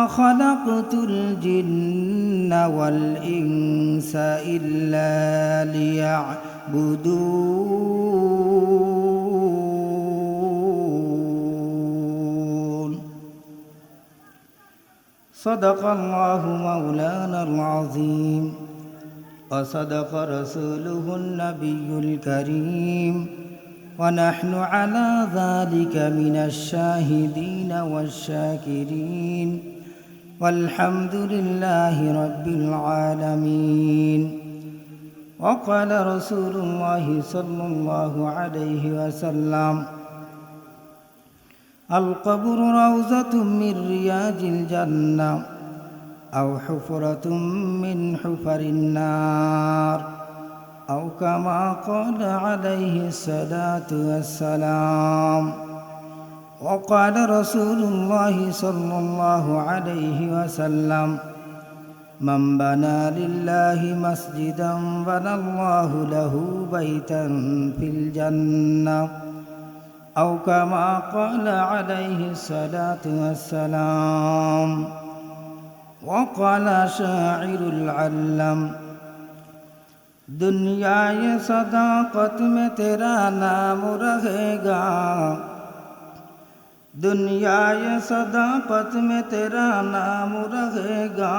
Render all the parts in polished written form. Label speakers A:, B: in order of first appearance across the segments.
A: خلقت الجن والإنس إلا ليعبدون صدق الله مولانا العظيم وصدق رسوله النبي الكريم ونحن على ذلك من الشاهدين والشاكرين والحمد لله رب العالمين وقال رسول الله صلى الله عليه وسلم القبر روضة من رياض الجنة أو حفرة من حفر النار أو كما قال عليه الصلاة والسلام وقال رسول الله صلى الله عليه وسلم من بنى لله مسجدا بنى الله له بيتا في الجنة أو كما قال عليه الصلاة والسلام وقال شاعر العلم दुनिया ये सदाकत में तेरा नाम रहेगा दुनिया ये सदाकत में तेरा नाम रहेगा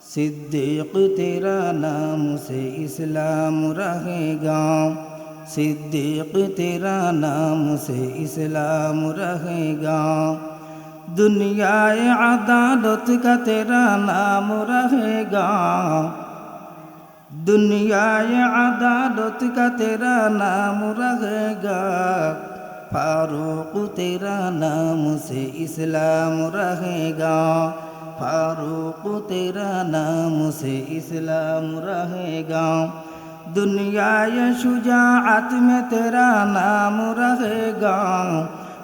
A: सिद्दीक तेरा नाम से इस्लाम रहेगा सिद्दीक तेरा नाम से इस्लाम रहेगा दुनिया ये अदालत का तेरा नाम रहेगा दुनिया ये अदालत का तेरा नाम रहेगा फारूक तेरा नाम से इस्लाम रहेगा फारूक तेरा नाम से इस्लाम रहेगा दुनिया ये शुजाअत में तेरा नाम रहेगा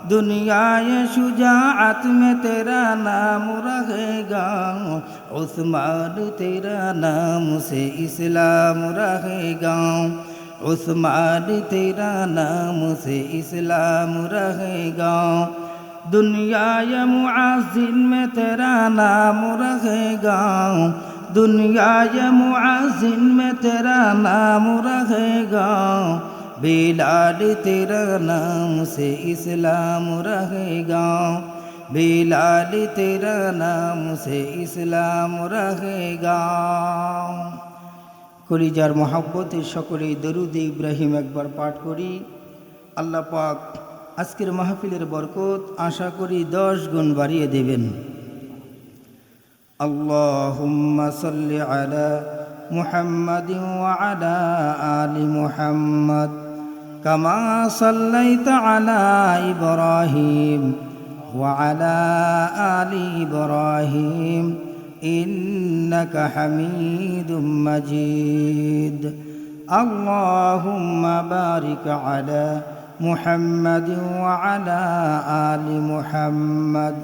A: दुनिया ये शुजाअत में तेरा नाम रहेगा उस्मान तेरा नाम से इस्लाम रहेगा उस्मान तेरा नाम से इस्लाम रहेगा दुनिया ये मुअज़्ज़िन में तेरा नाम रहेगा दुनिया ये मुअज़्ज़िन में तेरा नाम रहेगा बिलाल तेरा नाम से इस्लाम रहेगा बिलाल तेरा नाम से इस्लाम रहेगा কলিজার মহব্বতে সকলেই দরুদ ইব্রাহিম একবার পাঠ করি আল্লাহ পাক আজকের মাহফিলের বরকত আশা করি 10 গুণ বাড়িয়ে দেবেন আল্লাহুম্মা সাল্লি আলা মুহাম্মাদিন ওয়া আলা আলি মুহাম্মাদ كما صليت على إبراهيم وعلى آل إبراهيم إنك حميد مجيد اللهم بارك على محمد وعلى آل محمد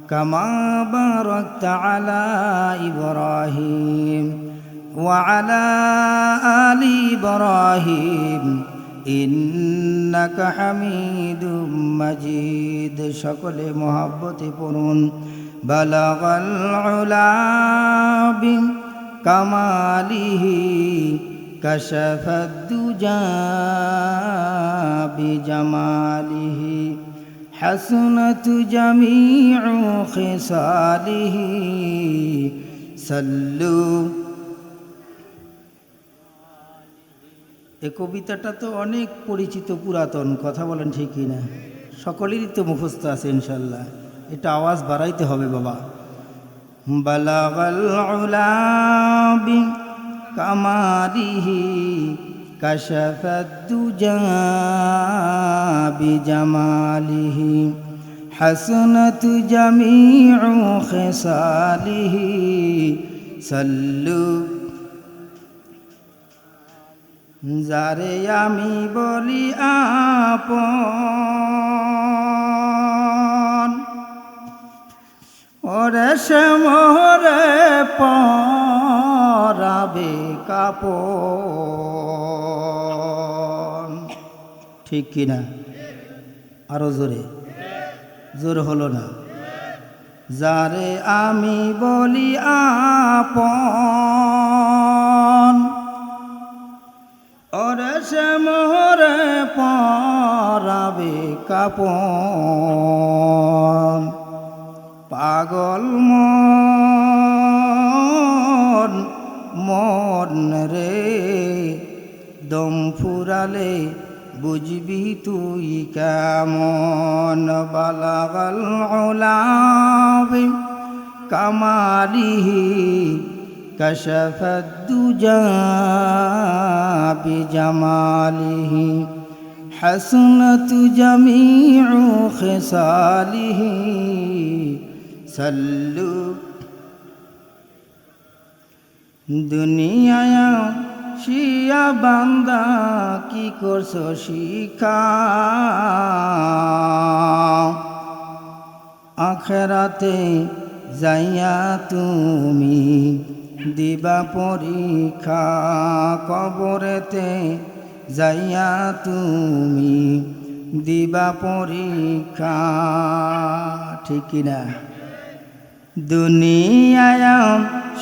A: كما باركت على إبراهيم وعلى آل إبراهيم إنك حميد مجيد شكل محبت পড়ুন بلغ العلا بكماله كشف الدجى بجماله حسنت جميع خصاله صلوا এই কবিতাটা তো অনেক পরিচিত পুরাতন কথা বলেন ঠিক কি না সকলেরই তো মুখস্থ আছে ইনশাআল্লাহ এটা আওয়াজ বাড়াইতে হবে বাবা বালাগাল উলা বি কামালিহি কাশাফাদ দুজা বি জামালিহি হাসনাত জামিউ খিসালিহি সাল্লু যারে আমি বলি আপন ওরে সে মোরে পরাবে কাপন ঠিক কিনা আরো জোরে জোর হলো না যারে আমি বলি আপন, ওরে সে মোরে পরাবে কাপন। পাগল মন মন রে, দম ফুরালে বুঝবি তুই কেমন। বালাগাল উলা কামালিহি কাশাফাদ দুজা বিজামালিহি হাসনাত জামিউ খিসালিহি সাল্লু। দুনিয়ায় শিয়া বান্দা কি করছো শিখা, আখেরাতে যাইয়া তুমি দিবা পরীক্ষা। কবরেতে যাইয়া তুমি দিবা পরীক্ষা, ঠিক কিনা? দুনিয়ায়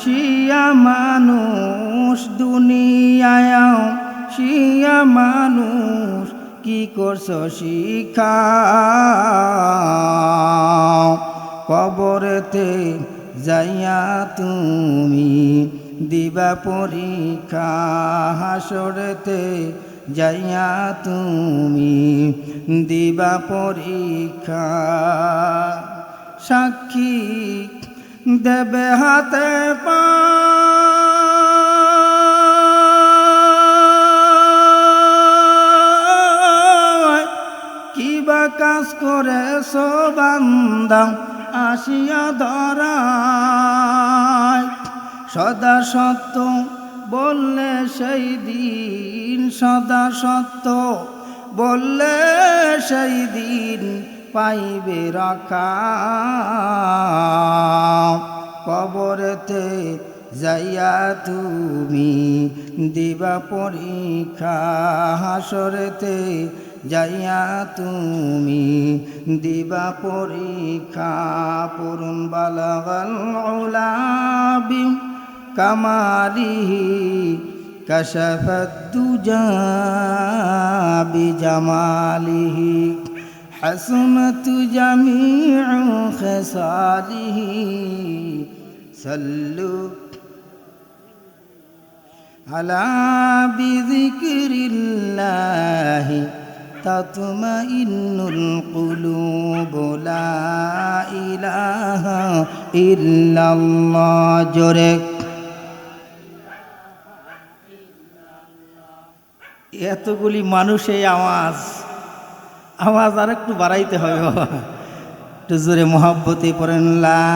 A: শিয়া মানুষ, দুনিয়ায় শিয়া মানুষ কি করছো শিখা, কবরেতে যাইয়া তুমি দিবা পরীক্ষা। হাসরেতে যাইয়া তুমি দিবা পরীক্ষা। সাক্ষী দেবে হাতে পায়, কিবা কাজ করেছো বান্দা আসিয়া ধরায়। সদা সত্য বললে সেই দিন, সদা সত্য বললে সেই দিন পাইবে রক্ষা। কবরেতে যাইয়া তুমি দিবা পরীক্ষা। হাসরেতে যাইয়া তুমি দিবা পরীক্ষা। পুরুন বালাগাল উলা কামালিহি কাশাফাদ দুজা বিজামালিহি হাসনাত জামিউ খিসালিহি সাল্লু আলা বিযিকরিল্লাহি তাতমাইন্নুল কুলুব। লা ইলাহা ইল্লাল্লাহ। জোরে এতগুলি মানুষ, এই আওয়াজ আর একটু বাড়াইতে হবে বাবা, একটু জোরে মহব্বতে পড়েন লা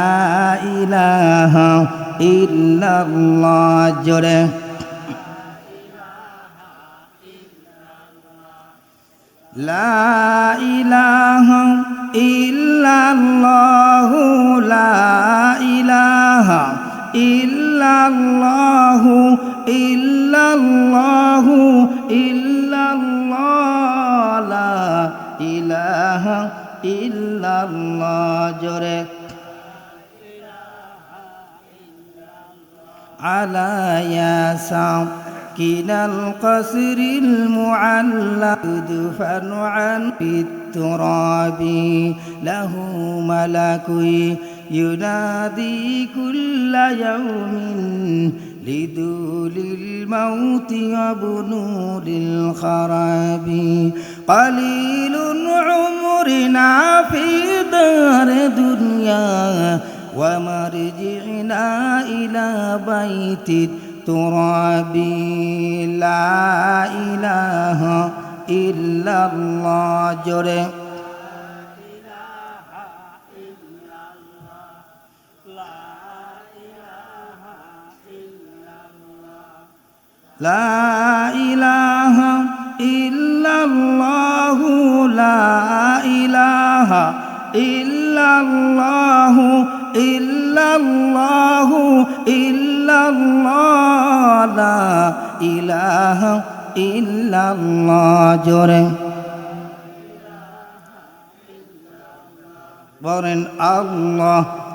A: ইলাহা ইল্লাল্লাহ। জোরে লা ইলাহা ইল্লাল্লাহু, লা ইলাহা ইল্লাল্লাহু, ইল্লাল্লাহু ইল্লাল্লাহ, লা ইলাহা ইল্লাল্লাহ। জোরে আলা ইয়াসা কিনাল কসরিল মুআল্লা দুফানু আন বিতুরাবি লাহু মালাকু ইউনাদি কুল্লা ইয়াউমিন লিদুলিল মাউতি আবনুলিল খারাবি কালিলুন উমরিনা ফি দার দুনিয়া ওয়া মারজি'না ইলা বাইতিত তুরাবি। লা ইলাহা ইল্লাল্লাহ। জোরে লা ইলাহা ইল্লাল্লাহু, লা ইলাহা ইল্লাল্লাহু, ইল্লাল্লাহু ইল্লাল্লাহ, লা ইলাহা ইল্লাল্লাহ। জোরে বলেন আল্লাহ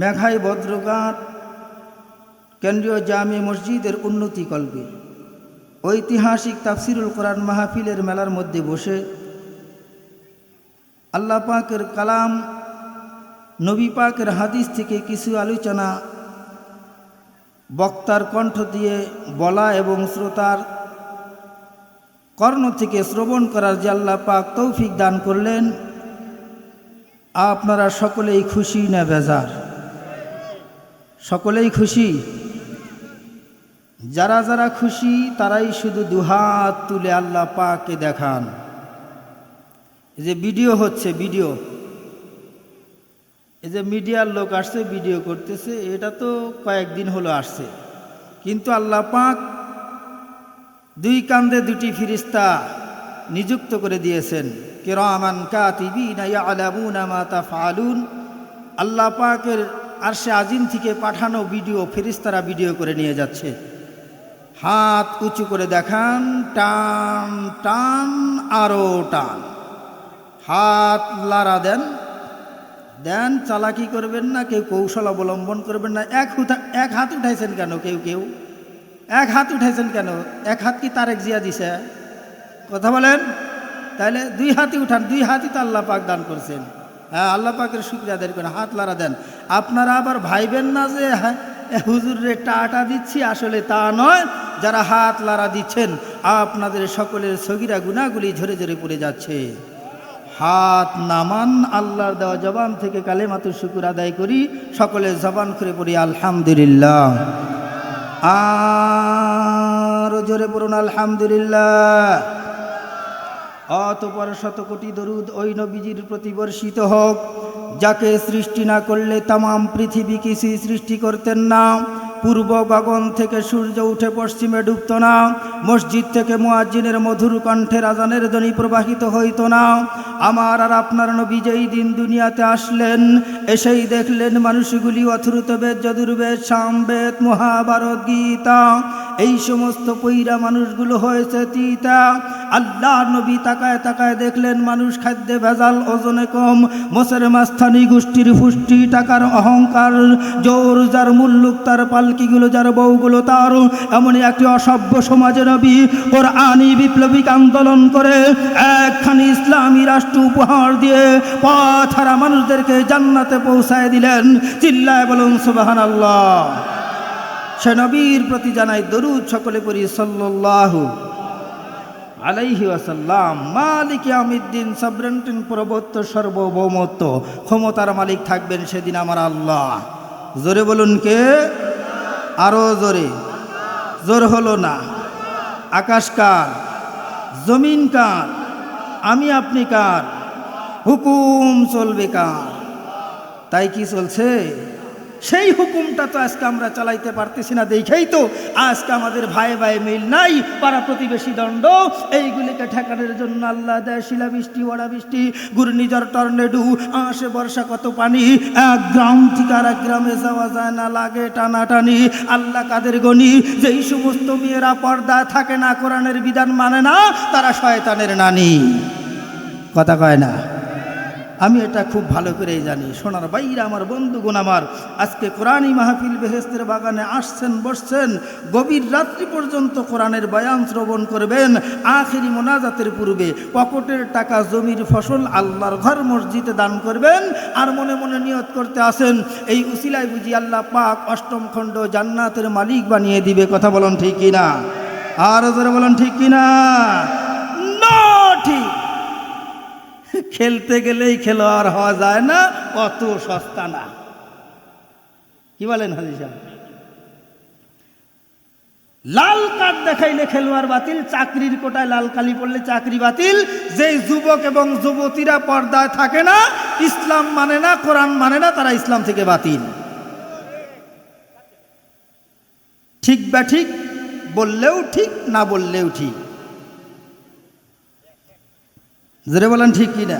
A: মেঘাই বদ্রঘাট কেন্দ্রীয় জামে মসজিদের উন্নতিকল্পে ঐতিহাসিক তাফসিরুল কোরআন মাহফিলের মেলার মধ্যে বসে আল্লাহ পাকের কালাম, নবী পাকের হাদিস থেকে কিছু আলোচনা বক্তার কণ্ঠ দিয়ে বলা এবং শ্রোতার কর্ণ থেকে শ্রবণ করার যে আল্লাহ পাক তৌফিক দান করলেন, আপনারা সকলেই খুশি না বেজার? সকলেই খুশি? যারা যারা খুশি তারাই শুধু দুহাত তুলে আল্লাহ পাককে দেখান। এই যে ভিডিও হচ্ছে, ভিডিও, এই যে মিডিয়ার লোক আসছে ভিডিও করতেছে, এটা তো কয়েকদিন হলো আসছে, কিন্তু আল্লাহ পাক দুই কান্দে দুটি ফিরিস্তা নিযুক্ত করে দিয়েছেন, কিরামান কাতিবিনা ইয়ালামুনা মা তাফআলুন। আল্লাহ পাকের আরশে আজিম থেকে পাঠানো ভিডিও ফেরেশতারা ভিডিও করে নিয়ে যাচ্ছে। হাত উঁচু করে দেখান, টান টান আরো টান, হাত লাড়া দেন, দেন, চালাকি করবেন না, কেউ কৌশল অবলম্বন করবেন না। এক হাত উঠাইছেন কেন? কেউ এক হাত উঠাইছেন কেন? এক হাত কি তারেক জিয়া দিছে? কথা বলেন। তাহলে দুই হাতই উঠান, দুই হাতই তো আল্লাহ পাক দান করছেন। হ্যাঁ, আল্লাহ পাকের শুকরিয়া আদায় করেন, হাত লাড়া দেন। আপনারা আবার ভাইবেন না যে হুজুরে টাটা দিচ্ছি, আসলে তা নয়। যারা হাত লাড়া দিচ্ছেন আপনাদের সকলের সগীরা গুনাহগুলি ঝরে ঝরে পড়ে যাচ্ছে। হাত নামান, আল্লাহর দেওয়া জবান থেকে কালেমাতুর শুকর আদায় করি, সকলে জবান করে পড়ি আলহামদুলিল্লাহ। আর জোরে পড়ুন আলহামদুলিল্লাহ। অতঃপর শতকোটি দরুদ ওই নবীজির প্রতি বর্ষিত হোক, যাকে সৃষ্টি না করলে তামাম পৃথিবী কিছুই সৃষ্টি করতেন না। পূর্ব গগন থেকে সূর্য উঠে পশ্চিমে ডুবত না, মসজিদ থেকে মুয়াজ্জিনের মধুর কণ্ঠের আজানের ধ্বনি প্রবাহিত হইত না। আমার আর আপনার নবী যেই দিন দুনিয়াতে আসলেন, এসেই দেখলেন মানুষগুলি অথর্ব বেদ, যজুর্বেদ, সামবেদ, মহাভারত, গীতা, এই সমস্ত পইরা মানুষগুলো হয়েছে তিতা। আল্লাহ নবী তাকায় তাকায় দেখলেন মানুষ খাদ্যে ভেজাল, ওজনে কম, মোসের মাস্তানি গোষ্ঠীর ফুষ্টি, টাকার অহংকার, জোর যার মুল্লুক তার, পালকিগুলো যার, বউগুলো তার, এমনই একটি অসভ্য সমাজে নবী কোরআনী বিপ্লবিক আন্দোলন করে একখানি ইসলামী রাষ্ট্র উপহার দিয়ে পথহারা মানুষদেরকে জান্নাতে পৌঁছায় দিলেন। চিল্লায় বলুন সুবহানাল্লাহ। সে নবীর প্রতি জানাই দরুদ, সকলে পড়ি সাল্লাল্লাহু আলাইহি ওয়াসাল্লাম। মালিক ইয়াউমিদ্দিন, সাবরেন্টিন, প্রভুত্ব, সর্বভৌমত্ব, ক্ষমতার মালিক থাকবেন সেদিন আমার আল্লাহ। জোরে বলুন কে? আরো জোরে। জোর হলো না। আকাশ কার? জমিন কার? আমি আপনি কার? হুকুম চলবে কার? তাই কি চলছে? সেই হুকুমটা তো আজকে আমরা চালাইতে পারতেছি না, দেখেই তো আজকে আমাদের ভাই ভাই মিল নাই, পাড়া প্রতিবেশী দণ্ড। এইগুলিকে ঠেকানোর জন্য আল্লাহ দেয় শিলাবৃষ্টি, ওড়া বৃষ্টি, ঘূর্ণিঝড়, টর্নেডো, আসে বর্ষা, কত পানি, এক গ্রাম থেকে আর এক গ্রামে যাওয়া যায় না, লাগে টানাটানি। আল্লাহ কাদের গনি? যেই সমস্ত মেয়েরা পর্দায় থাকে না, কোরআনের বিধান মানে না, তারা শয়তানের নানি। কথা কয় না? আমি এটা খুব ভালো করেই জানি। সোনার বাইরা, আমার বন্ধুগণ, আমার আজকে কোরআনী মাহফিল বেহেশতের বাগানে আসছেন, বসছেন, গভীর রাত্রি পর্যন্ত কোরআনের বয়ান শ্রবণ করবেন। আখিরি মোনাজাতের পূর্বে পকেটের টাকা, জমির ফসল আল্লাহর ঘর মসজিদে দান করবেন। আর মনে মনে নিয়ত করতে আসেন, এই উসিলায় বুঝি আল্লাহ পাক অষ্টম খণ্ড জান্নাতের মালিক বানিয়ে দিবে। কথা বলুন ঠিক কিনা? আর জোরে বলুন ঠিক কিনা? না, ঠিক। খেলতে গেলেই খেলোয়াড় হওয়া যায় না, অত সস্তা না। কি বলেন হাজি সাহেব? লাল কার্ড দেখাইলে খেলোয়াড় বাতিল, চাকরির কোটায় লাল কালি পড়লে চাকরি বাতিল। যেই যুবক এবং যুবতীরা পর্দায় থাকে না, ইসলাম মানে না, কোরআন মানে না, তারা ইসলাম থেকে বাতিল। ঠিক বা ঠিক? বললেও ঠিক, না বললেও ঠিক। জোরে বলেন ঠিক কিনা?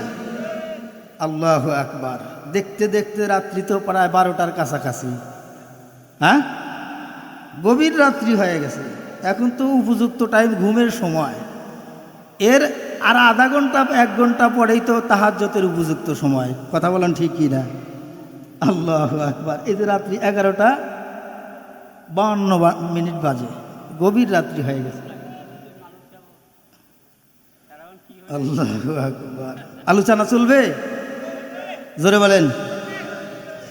A: আল্লাহু আকবার। দেখতে দেখতে রাত্রি তো প্রায় 12টার কাছাকাছি। হ্যাঁ, গভীর রাত্রি হয়ে গেছে। এখন তো উপযুক্ত টাইম, ঘুমের সময়। এর আর আধা ঘন্টা 1 ঘন্টা পরেই তো তাহাজ্জুদের উপযুক্ত সময়। কথা বলেন ঠিক কিনা? আল্লাহু আকবার। এই যে রাত্রি 11:52 বাজে, গভীর রাত্রি হয়ে গেছে। আল্লাহু আকবার। আলোচনা চলবে? জোরে বলেন,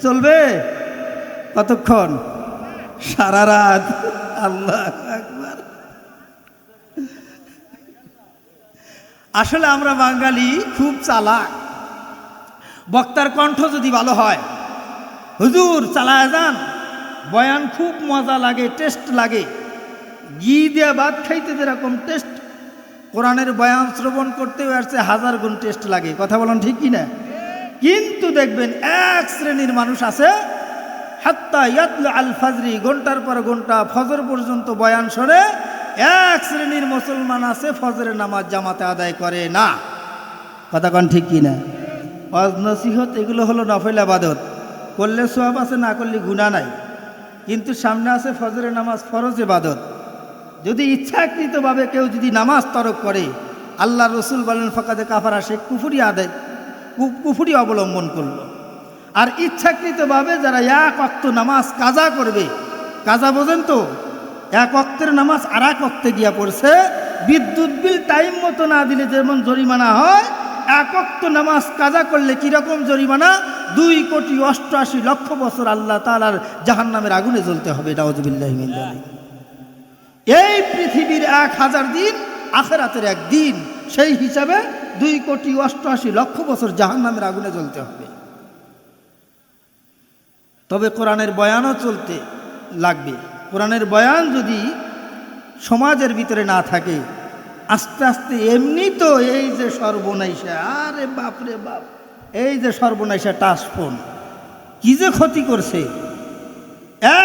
A: চলবে? কতক্ষণ? সারা রাত। আল্লাহু আকবার। আসলে আমরা বাঙালি খুব চালাক। বক্তার কণ্ঠ যদি ভালো হয়, হুজুর চালায় যান, বয়ান খুব মজা লাগে, টেস্ট লাগে। ঘি দিয়ে ভাত খাইতে যেরকম টেস্ট, কোরআনের বয়ান শ্রবণ করতেও আসছে 1000 গুণ টেস্ট লাগে। কথা বলেন ঠিক কিনা? কিন্তু দেখবেন এক শ্রেণীর মানুষ আছে, হাত্তা ইয়াতলু আল ফাজরি, ঘন্টার পর ঘন্টা ফজর পর্যন্ত বয়ান শোনে। এক শ্রেণীর মুসলমান আছে ফজরের নামাজ জামাতে আদায় করে না। কথা কন ঠিক কিনা? ওয়াজ নসিহত এগুলো হলো নফল ইবাদত, করলে সওয়াব আছে, না করলে গুনাহ নাই। কিন্তু সামনে আছে ফজরের নামাজ, ফরজ ইবাদত। যদি ইচ্ছাকৃতভাবে কেউ যদি নামাজ তরক করে, আল্লাহ রসুল বলেন ফাকাদে কাফারা, সে কুফরি অবলম্বন করলো। আর ইচ্ছাকৃতভাবে যারা এক ওয়াক্ত নামাজ কাজা করবে, কাজা বোঝেন তো, এক ওয়াক্তের নামাজ আর এক ওয়াক্তে গিয়া পড়ছে, বিদ্যুৎ বিল টাইম মতো না দিলে যেমন জরিমানা হয়, এক ওয়াক্ত নামাজ কাজা করলে কিরকম জরিমানা? 2,88,00,000 বছর আল্লাহ তাআলার জাহান্নামের আগুনে জ্বলতে হবে। নাউযুবিল্লাহি মিন যালিক। এই পৃথিবীর 1000 দিন আখিরাতের একদিন, সেই হিসাবে 2,88,00,000 বছর জাহান্নামের আগুনে জ্বলতে হবে। তবে কোরআনের বয়ানও চলতে লাগবে। কোরআনের বয়ান যদি সমাজের ভিতরে না থাকে, আস্তে আস্তে এমনি তো এই যে সর্বনাশা, আরে বাপ রে বাপ, এই যে সর্বনাশা টাচ ফোন কি যে ক্ষতি করছে,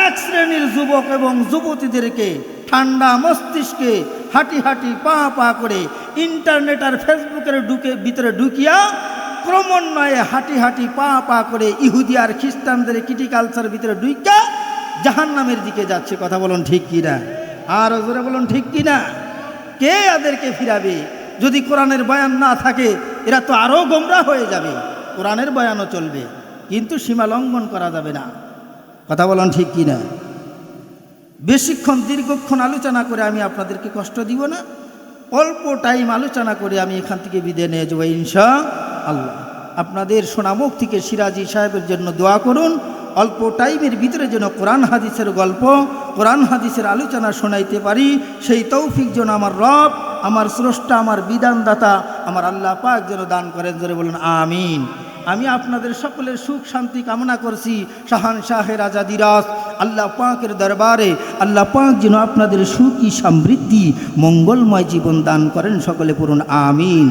A: এক শ্রেণীর যুবক এবং যুবতীদেরকে ঠান্ডা মস্তিষ্কে হাঁটি হাঁটি পা পা করে ইন্টারনেট আর ফেসবুকের ভিতরে ঢুকিয়া ক্রমান্বয়ে হাঁটি হাঁটি পা পা করে ইহুদি আর খ্রিস্টানদের কিটি কালচার ভিতরে ঢুকিয়া জাহান্নামের দিকে যাচ্ছে। কথা বলুন ঠিক কিনা? আর জোরে বলুন ঠিক কিনা? কে এদেরকে ফিরাবে? যদি কোরআনের বয়ান না থাকে, এরা তো আরও গোমরাহ হয়ে যাবে। কোরআনের বয়ানও চলবে, কিন্তু সীমা লঙ্ঘন করা যাবে না। কথা বলুন ঠিক কিনা? বেশিক্ষণ দীর্ঘক্ষণ আলোচনা করে আমি আপনাদেরকে কষ্ট দিব না, অল্প টাইম আলোচনা করে আমি এখান থেকে বিদায় নিয়ে যাবো ইনশাআল্লাহ। আপনাদের সোনামুখ থেকে সিরাজি সাহেবের জন্য দোয়া করুন, অল্প টাইমের ভিতরে যেন কোরআন হাদিসের গল্প, কোরআন হাদিসের আলোচনা শোনাইতে পারি, সেই তৌফিক যেন আমার রব, আমার স্রষ্টা, আমার বিধানদাতা, আমার আল্লাহ পাক যেন দান করেন। জোরে বলুন আমিন। আমি আপনাদের সকলের সুখ শান্তি কামনা করছি শাহানশাহে রাজা দিরাজ আল্লাহ পাকের দরবারে। আল্লাহ পাক যেন আপনাদের সুখী সমৃদ্ধি মঙ্গলময় জীবন দান করেন। সকলে পড়ুন আমিন।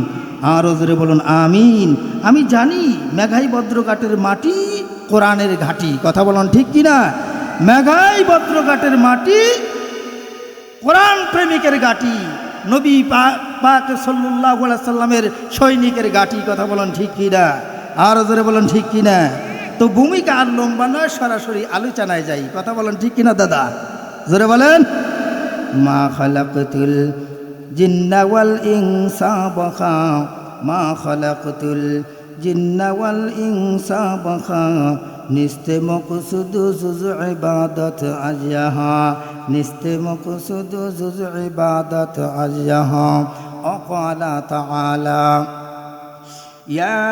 A: আর জোরে বলুন আমিন। আমি জানি মেঘাই বদ্রঘাটের মাটি কোরআনের ঘাটি। কথা বলুন ঠিক কিনা? মেঘাই বদ্রঘাটের মাটি কোরআন প্রেমিকের ঘাটি, নবী পাক সাল্লাল্লাহু আলাইহি সাল্লামের সৈনিকের ঘাটি। কথা বলুন ঠিক কিনা? আর জোরে বলুন ঠিক কিনা? তো ভূমিকা আর লম্বা নয়, সরাসরি আলোচনায় যাই। কথা বলুন ঠিক কিনা দাদা? জোরে বলেন। মা খালাকতুল জিন্না ওয়াল ইনসা বাখা, মা খালাকতুল জিন্না ওয়াল ইনসা বাখা, নিস্তে মকসুদ জুজ ইবাদত আজহা, নিস্তে মকসুদ জুজ ইবাদত আজহা। অকালা তাআলা يا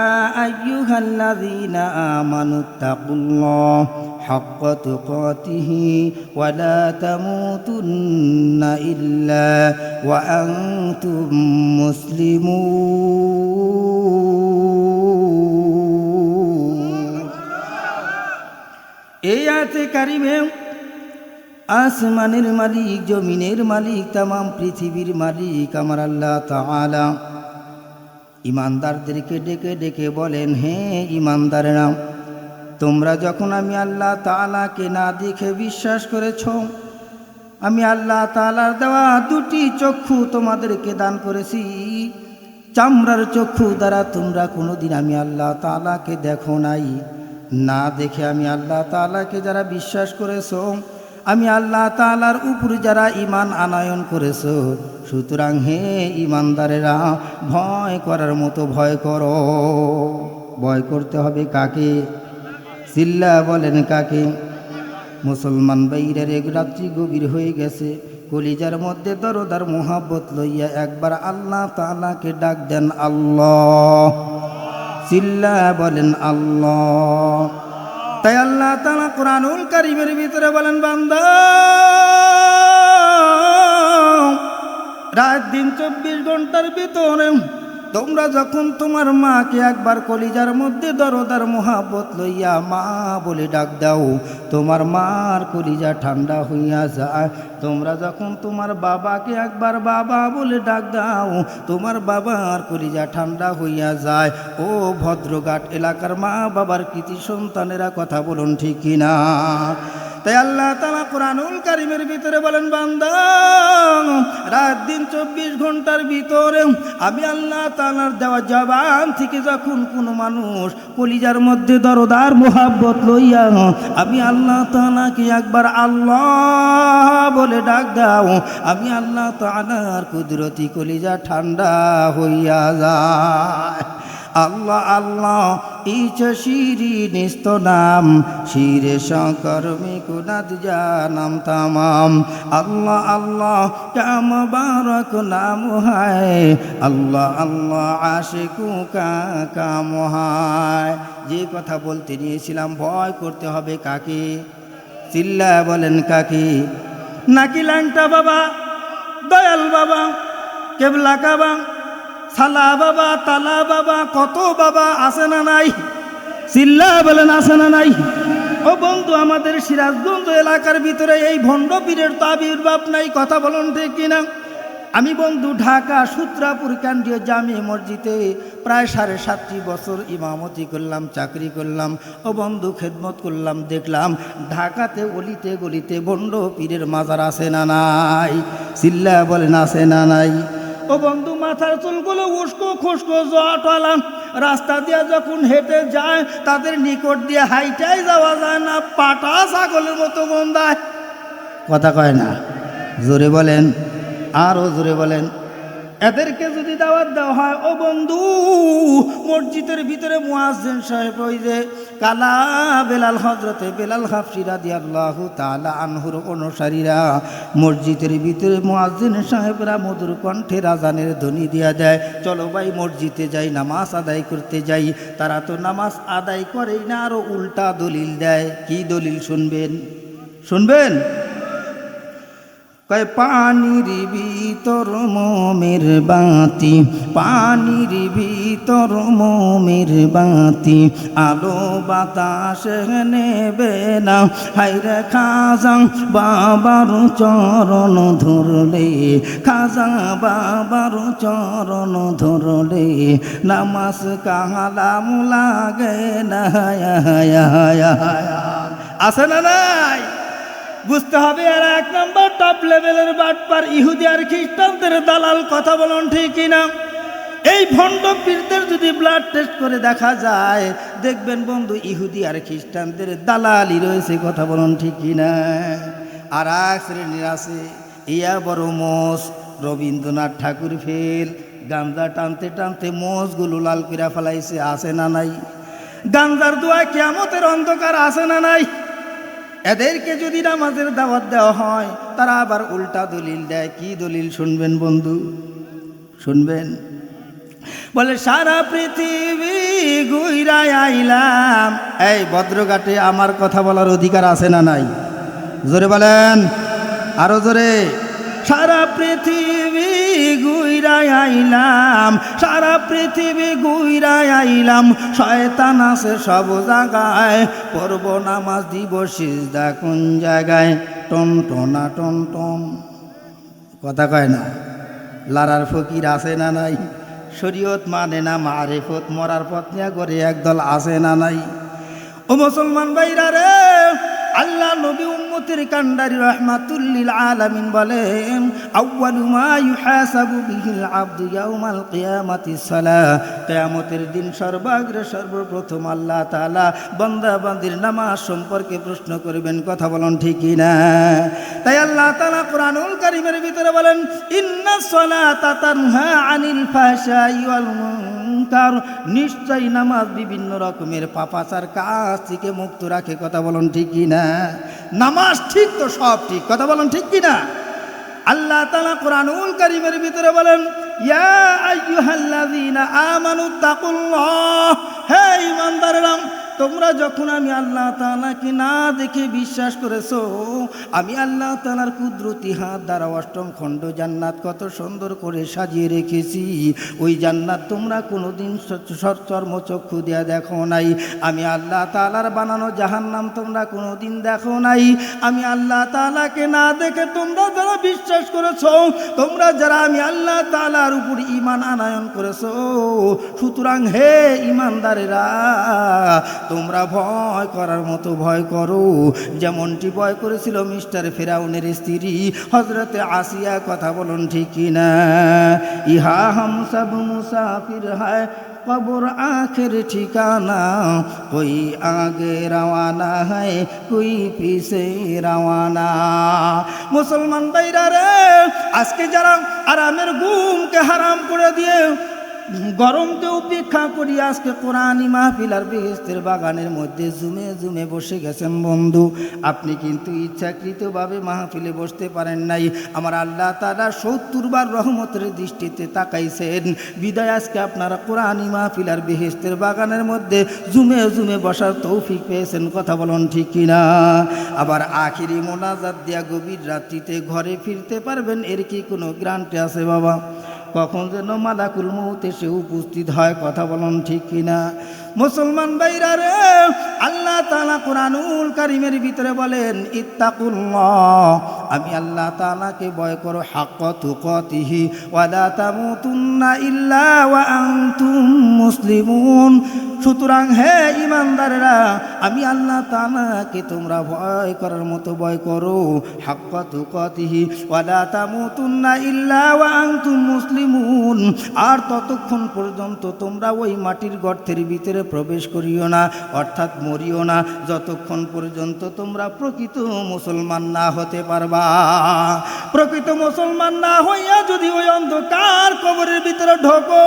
A: أيها الذين آمنوا اتقوا الله حق تقاته ولا تموتن إلا وأنتم مسلمون। এই আয়াতে কারিমে আসমানের মালিক, জমিনের মালিক, तमाम পৃথিবীর মালিক আমার আল্লাহ তাআলা ইমানদারদেরকে ডেকে ডেকে বলেন, হে ইমানদারেরা, তোমরা যখন আমি আল্লাহ তাআলাকে না দেখে বিশ্বাস করেছ, আমি আল্লাহ তাআলার দেওয়া দুটি চক্ষু তোমাদেরকে দান করেছি। চামড়ার চক্ষু দ্বারা তোমরা কোনোদিন আমি আল্লাহ তাআলাকে দেখো নাই। না দেখে আমি আল্লাহ তাআলাকে যারা বিশ্বাস করেছ, আমি আল্লাহ তাআলার উপর যারা ঈমান আনয়ন করেছ, সুতরাং হে ঈমানদারেরা, ভয় করার মতো ভয় করো। ভয় করতে হবে কাকে? চিল্লা বলেন কাকে? মুসলমান বাইরের এক রাত্রি গভীর হয়ে গেছে, কলিজার মধ্যে দরদার মোহাব্বত লইয়া একবার আল্লাহ তাআলাকে ডাক দেন, আল্লাহ। চিল্লা বলেন আল্লাহ। তাই আল্লাহ তাআলা কুরআনুল কারীমের ভিতরে বলেন, বান্দা রাত দিন 24 ঘন্টার ভিতরে তোমরা যখন তোমার মাকে একবার কলিজার মধ্যে দরদার মোহাব্বত লইয়া মা বলে ডাক দাও, তোমার মার কলিজা ঠান্ডা হইয়া যায়। তোমরা যখন তোমার বাবাকে একবার বাবা বলে ডাক দাও, তোমার বাবার কলিজা ঠান্ডা হইয়া যায়। ও ভদ্রঘাট এলাকার মা বাবার কৃতি সন্তানেরা, কথা বলুন ঠিক কিনা? তাই আল্লাহ তাআলা কুরআনুল কারীমের ভিতরে বলেন, বান্দা রাত দিন 24 ঘন্টার ভিতরে আমি আল্লাহ তাআলার দেওয়া জবান থেকে যখন কোনো মানুষ কলিজার মধ্যে দরদার মোহাব্বত লইয়া আমি আল্লাহ তাআলাকে একবার আল্লাহ বলে ডাক দাও, আমি আল্লাহ তাআলার কুদরতি কলিজা ঠান্ডা হইয়া যায়। আল্লাহ আল্লাহ ইচ শিরি নিস্ত নাম, শিরে শঙ্কর মিকুনাদ জানাম তামাম। আল্লাহ আল্লাহ ক্যা মুবারক নাম হায়, আল্লাহ আল্লাহ আশিকু কা কাম হায়। যে কথা বলতে নিয়েছিলাম, ভয় করতে হবে কাকে? চিল্লা বলেন কাকে? নাকি ল্যাংটা বাবা, দয়াল বাবা, কেবলা কাবা, সালা বাবা, তালা বাবা, কত বাবা আছে না নাই? চিল্লা বলেন আছে না নাই? ও বন্ধু, আমাদের সিরাজগঞ্জ এলাকার ভিতরে এই ভণ্ড পীরের তো আবির্ভাব নাই, কথা বলুন ঠিক কিনা? আমি বন্ধু ঢাকা সূত্রাপুর কেন্দ্রীয় জামে মসজিদে প্রায় 7.5 বছর ইমামতি করলাম, চাকরি করলাম। ও বন্ধু, খেদমত করলাম, দেখলাম ঢাকাতে অলিতে গলিতে ভণ্ড পীরের মাজার আছে না নাই? চিল্লা বলেন আছে না নাই? ও বন্ধু, মাথার চুলগুলো উস্কো খুস্কো জটওয়ালা, রাস্তা দিয়ে যখন হেঁটে যায় তাদের নিকট দিয়ে হাইটাই যাওয়া যায় না, পাটা ছাগলের মতো গন্ধায়। কথা কয় না? জোরে বলেন, আরও জোরে বলেন। এদেরকে যদি দাওয়াত দেওয়া হয়, ও বন্ধু, মসজিদের ভিতরে মুয়াজ্জিন সাহেব, ওই যে কালা বেলাল, হযরতে বেলাল হাবশী রাদিয়াল্লাহু তাআলা আনহুর অনুসারীরা মসজিদের ভিতরে মুয়াজ্জিন সাহেবরা মধুর কণ্ঠে আযানের ধ্বনি দিয়া দেয়, চলো ভাই মসজিদে যাই, নামাজ আদায় করতে যাই। তারা তো নামাজ আদায় করেই না, আরও উল্টা দলিল দেয়। কি দলিল শুনবেন? শুনবেন? কয় পানির ভিতর মোমের বাতি, পানির ভিতর মোমের বাতি, আলো বাতাস নেবে না। হায়রে খাজা বাবার চরণ ধরলে, খাজা বাবার চরণ ধরলে নামাজ কালাম লাগে না। আছে না নাই? বুঝতে হবে এরা 1 নম্বর টপ লেভেলের বাটপার, ইহুদি আর খ্রিস্টানদের দালাল, কথা বলুন ঠিক কিনা? এই ভণ্ড পীরদের যদি ব্লাড টেস্ট করে দেখা যায়, দেখবেন বন্ধু ইহুদি আর খ্রিস্টানদের দালালি রয়েছে, কথা বলুন ঠিক কিনা? আর এক শ্রেণীর আছে, ইয়া বড় মোষ, রবীন্দ্রনাথ ঠাকুর ফেল, গাঞ্জা টানতে টানতে মোষগুলো লাল করে ফেলাইছে, আছে না নাই? গাঞ্জার দোয়া কিয়ামতের অন্ধকার, আছে না নাই? এদেরকে যদি নামাজের দাওয়াত দেওয়া হয়, তারা আবার উল্টা দলিল দেয়। কি দলিল শুনবেন বন্ধু? শুনবেন? বলে সারা পৃথিবী ঘুইরা আইলাম। এই ভদ্রঘাটে আমার কথা বলার অধিকার আছে না নাই? জোরে বলেন, আরো জোরে। সারা পৃথিবী ঘুইরা আইলাম, সারা পৃথিবী ঘুইরা আইলাম, শয়তান আছে সব জায়গায়, পড়ব নামাজ দিব সিজদা কোন জায়গায়? টন টনা টন টন, কথা কয় না? লারার ফকির আছে না নাই? শরীয়ত মানে না মারেফত, মরার পথ নিয়ে করে একদল আছে না নাই? ও মুসলমান ভাইরা রে, আল্লাহ নবী উম্মতের কান্ডারি রাহমাতুল লিল আলামিন বলেন, আউয়ালু মা ইউহাসাবু বিহিল আবদু ইয়াউমাল কিয়ামাতিস সালাহ। কিয়ামতের দিন সর্বাগ্রে সর্বপ্রথম আল্লাহ তাআলা বান্দা বান্দির নামাজ সম্পর্কে প্রশ্ন করবেন, কথা বলুন ঠিক কিনা? তাই আল্লাহ তাআলা কুরআনুল কারীমের ভিতরে বলেন, ইন্নাস সালাতা তানহা আনিল ফাহশাই ওয়াল মুনকার, নিশ্চয়ই নামাজ বিভিন্ন রকমের পাপাচার কাজ থেকে মুক্ত রাখে। কথা বলুন ঠিক কিনা? নামাজ ঠিক তো সব ঠিক। কথা বলুন ঠিক কিনা? আল্লাহ তাআলা কোরআনুল কারীমের ভিতরে বলেন, ইয়া আইয়ুহাল্লাযীনা আমানুত্তাকুল্লাহ, হে ঈমানদাররা, তোমরা যখন আমি আল্লাহ তাআলাকে না দেখে বিশ্বাস করেছো, আমি আল্লাহ তাআলার কুদরতি হাত দ্বারা অষ্টম খণ্ড জান্নাত কত সুন্দর করে সাজিয়ে রেখেছি। ওই জান্নাত তোমরা কোনোদিন চর্মচক্ষু দিয়া দেখো নাই। আমি আল্লাহ তাআলার বানানো জাহান্নাম তোমরা কোনোদিন দেখো নাই। আমি আল্লাহ তাআলাকে না দেখে তোমরা যারা বিশ্বাস করেছো, তোমরা যারা আমি আল্লাহ তাআলার উপর ঈমান আনয়ন করেছো, সুতরাং হে ঈমানদারেরা, তোমরা ভয় করার মতো ভয় করো, যেমনটি ভয় করেছিল মিস্টার ফেরাউনের স্ত্রী হযরতে আসিয়া। কথা বলুন ঠিক কিনা? ইহা হাম সব মুসাফির হ্যায়, কবর আখের ঠিকানা, কোই আগে রওয়ানা হয়, কোই পিছে রওয়ানা। মুসলমান ভাইরা রে, আজকে যারা আরামের ঘুমকে হারাম করে দিয়ে গরমকে উপেক্ষা করি আজকে কোরআনি মাহফিল আর বেহেশতের বাগানের মধ্যে জুমে জুমে বসে গেছেন বন্ধু, আপনি কিন্তু ইচ্ছাকৃতভাবে মাহফিলে বসতে পারেন নাই। আমার আল্লাহ তাআলা ৭০ বার রহমতের দৃষ্টিতে তাকাইছেন, বিদায় আজকে আপনারা কোরআনি মাহফিল আর বেহেশতের বাগানের মধ্যে জুমে জুমে বসার তৌফিক পেয়েছেন। কথা বলুন ঠিক কিনা? আবার আখিরি মোনাজাত দিয়া গভীর রাত্রিতে ঘরে ফিরতে পারবেন, এর কি কোনো গ্যারান্টি আছে বাবা? কখন যেন মালাকুল মউত এসে উপস্থিত হয়। কথা বলুন ঠিক কিনা? মুসলমান ভাইরা রে, আল্লাহ তাআলা কোরআনুল কারীমের ভিতরে বলেন, ইত্তাকুল্লাহ, আমি আল্লাহ তাআলাকে ভয় করো, হাক্কা তুকাতিহি ওয়া লা তামুতুন্না ইল্লা ওয়া আনতুম মুসলিমুন। সুতরাং হে ঈমানদারেরা, আমি আল্লাহ তাআলাকে তোমরা ভয় করার মতো ভয় করো, হাক্কা তুকাতিহি ওয়া লা তামুতুন্না ইল্লা ওয়া আনতুম মুসলিমুন। আর ততক্ষণ পর্যন্ত তোমরা ওই মাটির গর্তের ভিতরে প্রবেশ করিও না, অর্থাৎ মরিও না, যতক্ষণ পর্যন্ত তোমরা প্রকৃত মুসলমান না হতে পারবা। প্রকৃত মুসলমান না হইয়া যদি ওই অন্ধকার কবরের ভিতরে ঢোকো,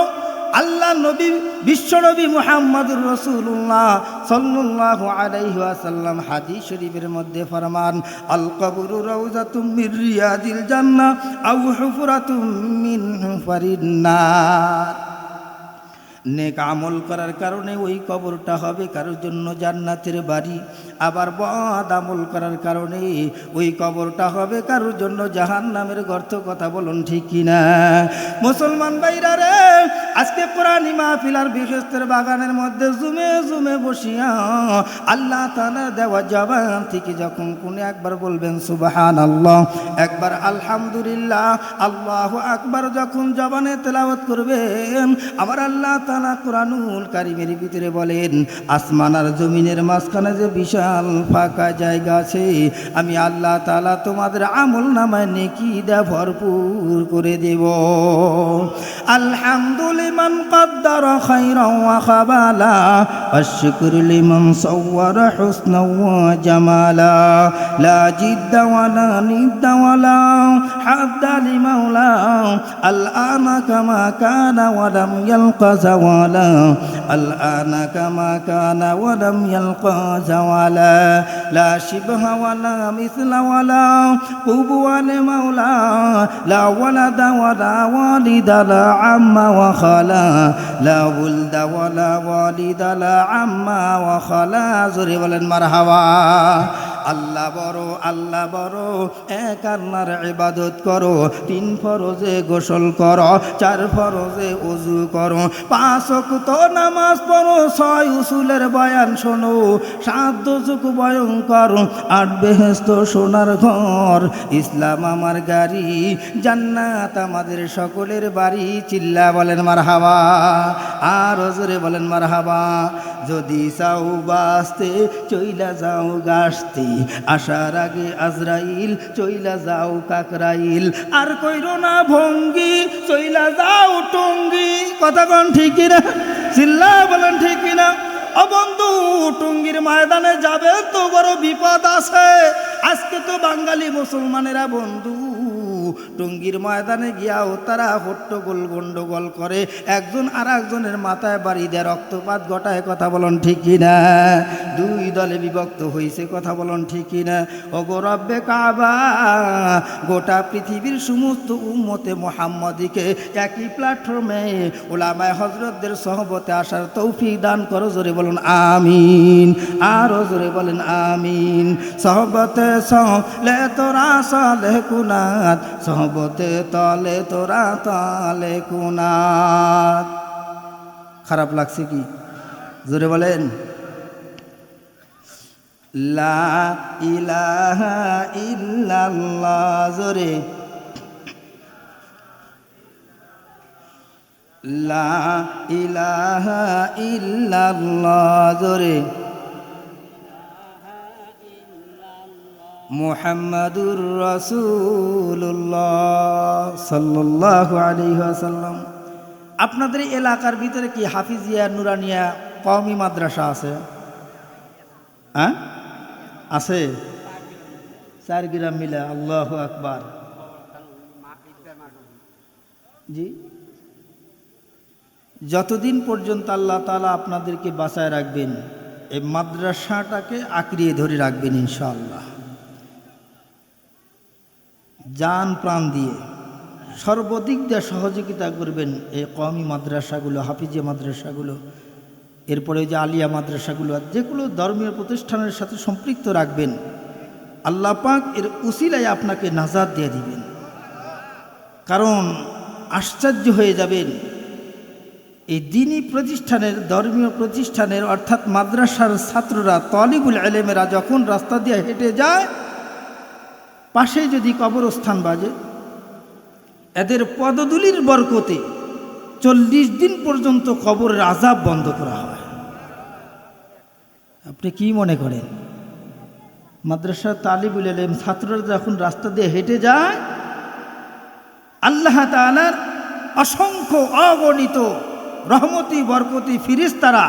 A: আল্লাহ নবী বিশ্বনবী মুহাম্মদুর রাসূলুল্লাহ সাল্লাল্লাহু আলাইহি ওয়াসাল্লাম হাদিস শরীফের মধ্যে ফরমান, আল কবরু রাউযাতুম মির রিয়াদিল জান্নাহ আও হুফরাতুম মিন হুফারিন নার। নেক আমল করার কারণে ওই কবরটা হবে কারোর জন্য জান্নাতের বাড়ি, আবার বদ আমল করার কারণে ওই কবরটা হবে কারোর জন্য জাহান্নামের গর্ত। কথা বলুন ঠিক কিনা? মুসলমান ভাইরা রে, আজকে কোরআনি মাহফিল আর বেহেশতের বাগানের মধ্যে জুমে জুমে বসিয়া আল্লাহ তাআলা দেওয়া জবান থেকে যখন কোন একবার বলবেন সুবহানাল্লাহ, একবার আলহামদুলিল্লাহ, আল্লাহু আকবার যখন জবানে তেলাওয়াত করবেন, আমার আল্লাহ তাআলা কোরআনুল কারীমের ভিতরে বলেন, আসমান আর জমিনের মাঝখানে যে বিশাল ফাঁকা জায়গা আছে, আমি আল্লাহ তাআলা তোমাদের আমল নামায় নেকি দা ভরপুর করে দেব। আলহামদুলিমান কদ্দারা খায়রান ওয়া খাবালা, আশ-শুকরু লিমান সাওয়ারা হুসনান ওয়া জামালা, লা জিদ্দা ওয়ালা নিদ্দা ওয়ালা হাদ্দা লিমাওলা, আল-আনা কামা কানা ওয়া লাম ইয়ালকা জাওয়ালা, আল-আনা কামা কানা ওয়া লাম ইয়ালকা জাওয়ালা, লা শিবহা ওয়ালা মিসলা ওয়ালা কুবুয়ান মাওলা, লা ওয়ালাদা ওয়ালা ওয়ালিদা লা আম্মা ওয়া খালা, লা ওয়ালদা ওয়ালা ওয়ালিদা লা আম্মা ওয়া খালা। জোরে বলেন মারহাবা। আল্লাহ বড়, আল্লাহ বড়, এক আল্লাহর ইবাদত করো, 3 ফরজে গোসল করো, 4 ফরজে ওযু করো, 5 ওয়াক্ত নামাজ পড়ো, 6 উসুলের বয়ান শোনো, 7 দোজখ বয়ন করো, 8 বেহেশত সোনার ঘর, ইসলাম আমার গাড়ি, জান্নাত আমাদের সকলের বাড়ি। চিল্লা বলেন মারহাবা, আর জোরে বলেন মারহাবা। যদি চাও বাঁচতে চইলা যাও গাছতে, আসার আগে আজরাইল চইলা যাও কাকরাইল, আর কইরো না ভঙ্গি চইলা যাও টঙ্গি। কথা কোন ঠিক কিনা? চিল্লা বলেন ঠিক কিনা? ও বন্ধু, টঙ্গির ময়দানে যাবে তো বড় বিপদ আছে। আজকে তো বাঙালি মুসলমানেরা বন্ধু টঙ্গীর ময়দানে গিয়াও তারা হট্টগোল গন্ডগোল করে, একজন আর একজনের মাথায় বাড়ি দেয়, রক্তপাত ঘটায়। কথা বলুন ঠিক কিনা? দুই দলে বিভক্ত হয়েছে। কথা বলুন ঠিক কিনা? ওগো রব্বে কাবা, গোটা পৃথিবীর সমস্ত উম্মতে মুহাম্মাদিকে একই প্ল্যাটফর্মে উলামায়ে হযরতদের সহবতে আসার তৌফিক দান করো। জোরে বলুন আমিন, আরো জোরে বলেন আমিন। সহবতে সলে তোরা সালে কুনাত, সহবতে তলে তোরা তালে কুনাত। খারাপ লাগছে কি? জোরে বলেন লা ইলাহা ইল্লাল্লাহ। জোরে লা ইলাহা ইল্লাল্লাহ। জোরে মুহাম্মাদুর রাসূলুল্লাহ সাল্লাল্লাহু আলাইহি ওয়াসাল্লাম। আপনাদের এলাকার ভিতরে কি হাফিজিয়া নুরানিয়া কওমি মাদ্রাসা আছে? হ্যাঁ আছে, 4 গ্রাম মিলে। আল্লাহু আকবার। জি, যতদিন পর্যন্ত আল্লাহ তাআলা আপনাদেরকে বাঁচায় রাখবেন, এই মাদ্রাসাটাকে আঁকড়িয়ে ধরে রাখবেন ইনশাআল্লাহ। জান প্রাণ দিয়ে সর্বদিক দিয়ে সহযোগিতা করবেন এই কওমি মাদ্রাসাগুলো, হাফিজিয়া মাদ্রাসাগুলো, এরপরে যে আলিয়া মাদ্রাসাগুলো, যেগুলো ধর্মীয় প্রতিষ্ঠানের সাথে সম্পৃক্ত রাখবেন। আল্লাহ পাক এর উসিলায় আপনাকে নাজাত দিয়ে দিবেন। কারণ আশ্চর্য হয়ে যাবেন, এই দ্বীনি প্রতিষ্ঠানের, ধর্মীয় প্রতিষ্ঠানের অর্থাৎ মাদ্রাসার ছাত্ররা, তালিবুল ইলমেরা যখন রাস্তা দিয়ে হেঁটে যায়, পাশে যদি কবরস্থান বাজে, এদের পদধূলির বরকতে 40 দিন পর্যন্ত কবরের আযাব বন্ধ করা হয়। আপনি কি মনে করেন? মাদ্রাসার তালিবুল ইলম ছাত্ররা যখন রাস্তা দিয়ে হেঁটে যায়, আল্লাহ তাআলার অসংখ্য অগণিত রহমতি বরকতি ফিরিস্তারা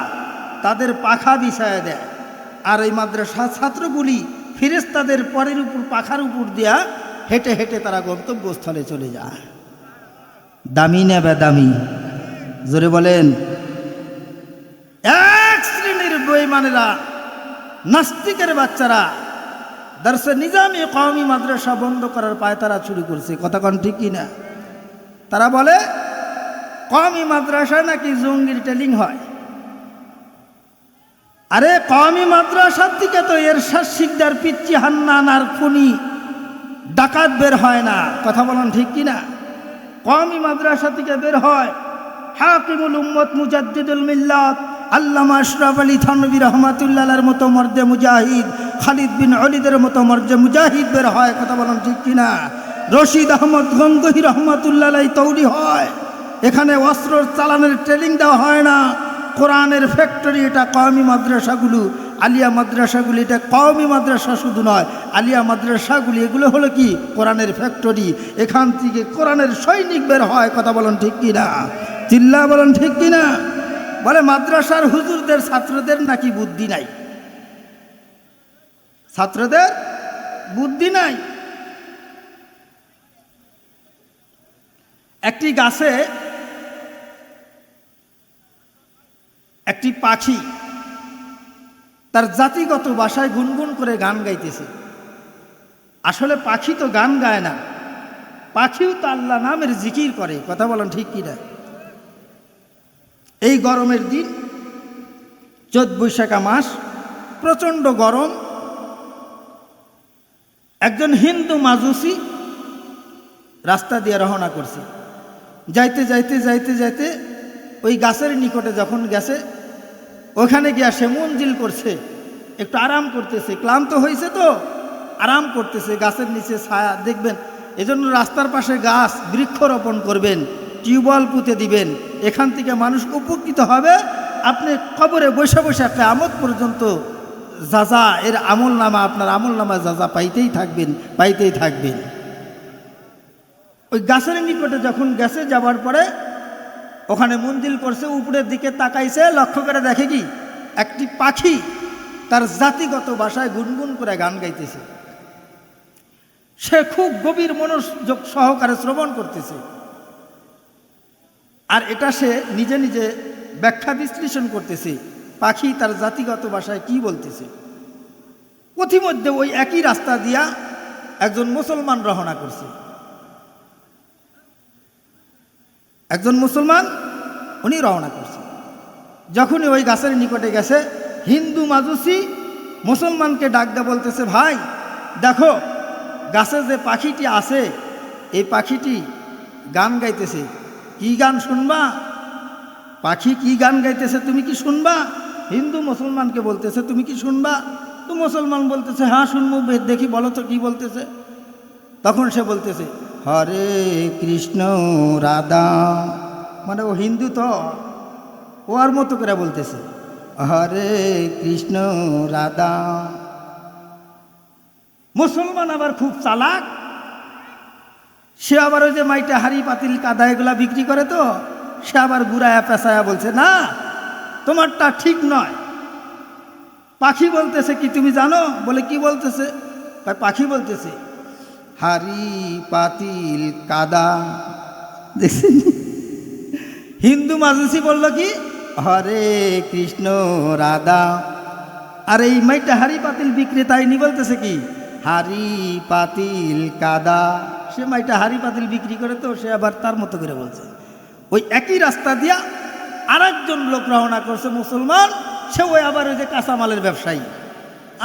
A: তাদের পাখা বিছায় দেয়। আর এই মাদ্রাসার ছাত্রগুলি ফিরিস্তাদের পরের উপর, পাখার উপর দিয়া হেঁটে হেঁটে তারা গন্তব্যস্থলে চলে যায়। দামি না বেদামি? জোরে বলেন। এক শ্রেণীর বেঈমানেরা, নাস্তিকের বাচ্চারা দারসে নিজামী কওমি মাদ্রাসা বন্ধ করার পায়তারা শুরু করছে। কথা কোন ঠিক কিনা? তারা বলে কওমি মাদ্রাসায় নাকি জঙ্গির ট্রেনিং হয়। আরে কওমি মাদ্রাসার থেকে তো এরশাদ শিকদার, পিচ্চি, হান্নান আর খুনি ডাকাত বের হয় না। কথা বলেন ঠিক কিনা? কওমি মাদ্রাসা থেকে বের হয় হাকিমুল উম্মত, মুজাদ্দিদুল মিল্লাত আল্লামা আশরাফ আলী থানভী রহমাতুল্লাহর মতো মর্দে মুজাহিদ, খালিদ বিন ওলীদের মতো মর্দে মুজাহিদ বের হয়। কথা বলেন ঠিক কিনা? রশিদ আহমদ গঙ্গোহী রহমাতুল্লাহ তৈরি হয়। এখানে অস্ত্র চালানোর ট্রেনিং দেওয়া হয় না। কোরআনের ফ্যাক্টরি এটা কওমি মাদ্রাসাগুলো, আলিয়া মাদ্রাসাগুলি। এটা কওমি মাদ্রাসা শুধু নয়, আলিয়া মাদ্রাসাগুলি এগুলো হলো কি কোরআনের ফ্যাক্টরি। এখান থেকে কোরআনের সৈনিক বের হয়। কথা বলেন ঠিক কিনা? চিল্লা বলেন ঠিক কিনা? বলে মাদ্রাসার হুজুরদের, ছাত্রদের নাকি বুদ্ধি নাই। ছাত্রদের বুদ্ধি নাই। একটি গাছে একটি পাখি তার জাতিগত ভাষায় গুনগুন করে গান গাইতেছে। আসলে পাখি তো গান গায় না, পাখিও তো আল্লাহ নামের জিকির করে। কথা বলেন ঠিক কিনা? এই গরমের দিন, চৈত বৈশাখা মাস, প্রচণ্ড গরম। একজন হিন্দু মাজুসি রাস্তা দিয়ে রওনা করছে। যাইতে যাইতে যাইতে যাইতে ওই গাছের নিকটে যখন গেছে, ওখানে গিয়া সে মঞ্জিল করছে, একটু আরাম করতেছে। ক্লান্ত হয়েছে তো আরাম করতেছে, গাছের নিচে ছায়া দেখবেন। এজন্য রাস্তার পাশে গাছ বৃক্ষরোপণ করবেন, টিউবওয়েল পুঁতে দিবেন। এখান থেকে মানুষ উপকৃত হবে। আপনি কবরে বসে বসে কিয়ামত পর্যন্ত যাজা, এর আমল নামা, আপনার আমল নামা যাজা পাইতেই থাকবেন, পাইতেই থাকবেন। ওই গাছের নিকটে যখন গেছে, যাবার পরে ওখানে মঞ্জিল করছে, উপরের দিকে তাকাইছে, লক্ষ্য করে দেখে কি একটি পাখি তার জাতিগত ভাষায় গুনগুন করে গান গাইতেছে। সে খুব গভীর মনোযোগ সহকারে শ্রবণ করতেছে, আর এটা সে নিজে নিজে ব্যাখ্যা বিশ্লেষণ করতেছে পাখি তার জাতিগত ভাষায় কি বলতেছে। পথিমধ্যে ওই একই রাস্তা দিয়া একজন মুসলমান রওনা করছে। একজন মুসলমান উনি রওনা করছে। যখনই ওই গাছের নিকটে গেছে, হিন্দু মাজুসি মুসলমানকে ডাক দেয়া বলতেছে, ভাই দেখো গাছে যে পাখিটি আছে, এই পাখিটি গান গাইতেছে। কি গান শুনবা? পাখি কি গান গাইতেছে তুমি কি শুনবা? হিন্দু মুসলমানকে বলতেছে তুমি কি শুনবা? তো মুসলমান বলতেছে হ্যাঁ শুনবো, দেখি বলো তো কি বলতেছে। তখন সে বলতেছে হরে কৃষ্ণ রাধা, মানে ও হিন্দু তো, ও আর মতো করে বলতেছে হরে কৃষ্ণ রাধা। মুসলমান আবার খুব চালাক, সে আবার ওই যে মাইটা হাড়ি পাতিল কাদা এগুলা বিক্রি করে, তো সে আবার ঘুরায়া পেঁচায়া বলছে না তোমারটা ঠিক নয়। পাখি বলতেছে কি তুমি জানো? বলে কি বলতেছে? পাখি বলতেছে হাড়ি পাতিল কাদা। দেখছেন, হিন্দু মাজুসি বলল কি হরে কৃষ্ণ রাধা, আর এই মাইটা হাড়ি পাতিল বিক্রেতাই নি বলতেছে কি হাড়ি পাতিল কাদা। সে মাইটা হাড়ি পাতিল বিক্রি করে, তো সে আবার তার মতো করে বলছে। ওই একই রাস্তা দিয়া আরেকজন লোক রওনা করছে মুসলমান, সে ওই আবার ওই যে কাঁচামালের ব্যবসায়ী,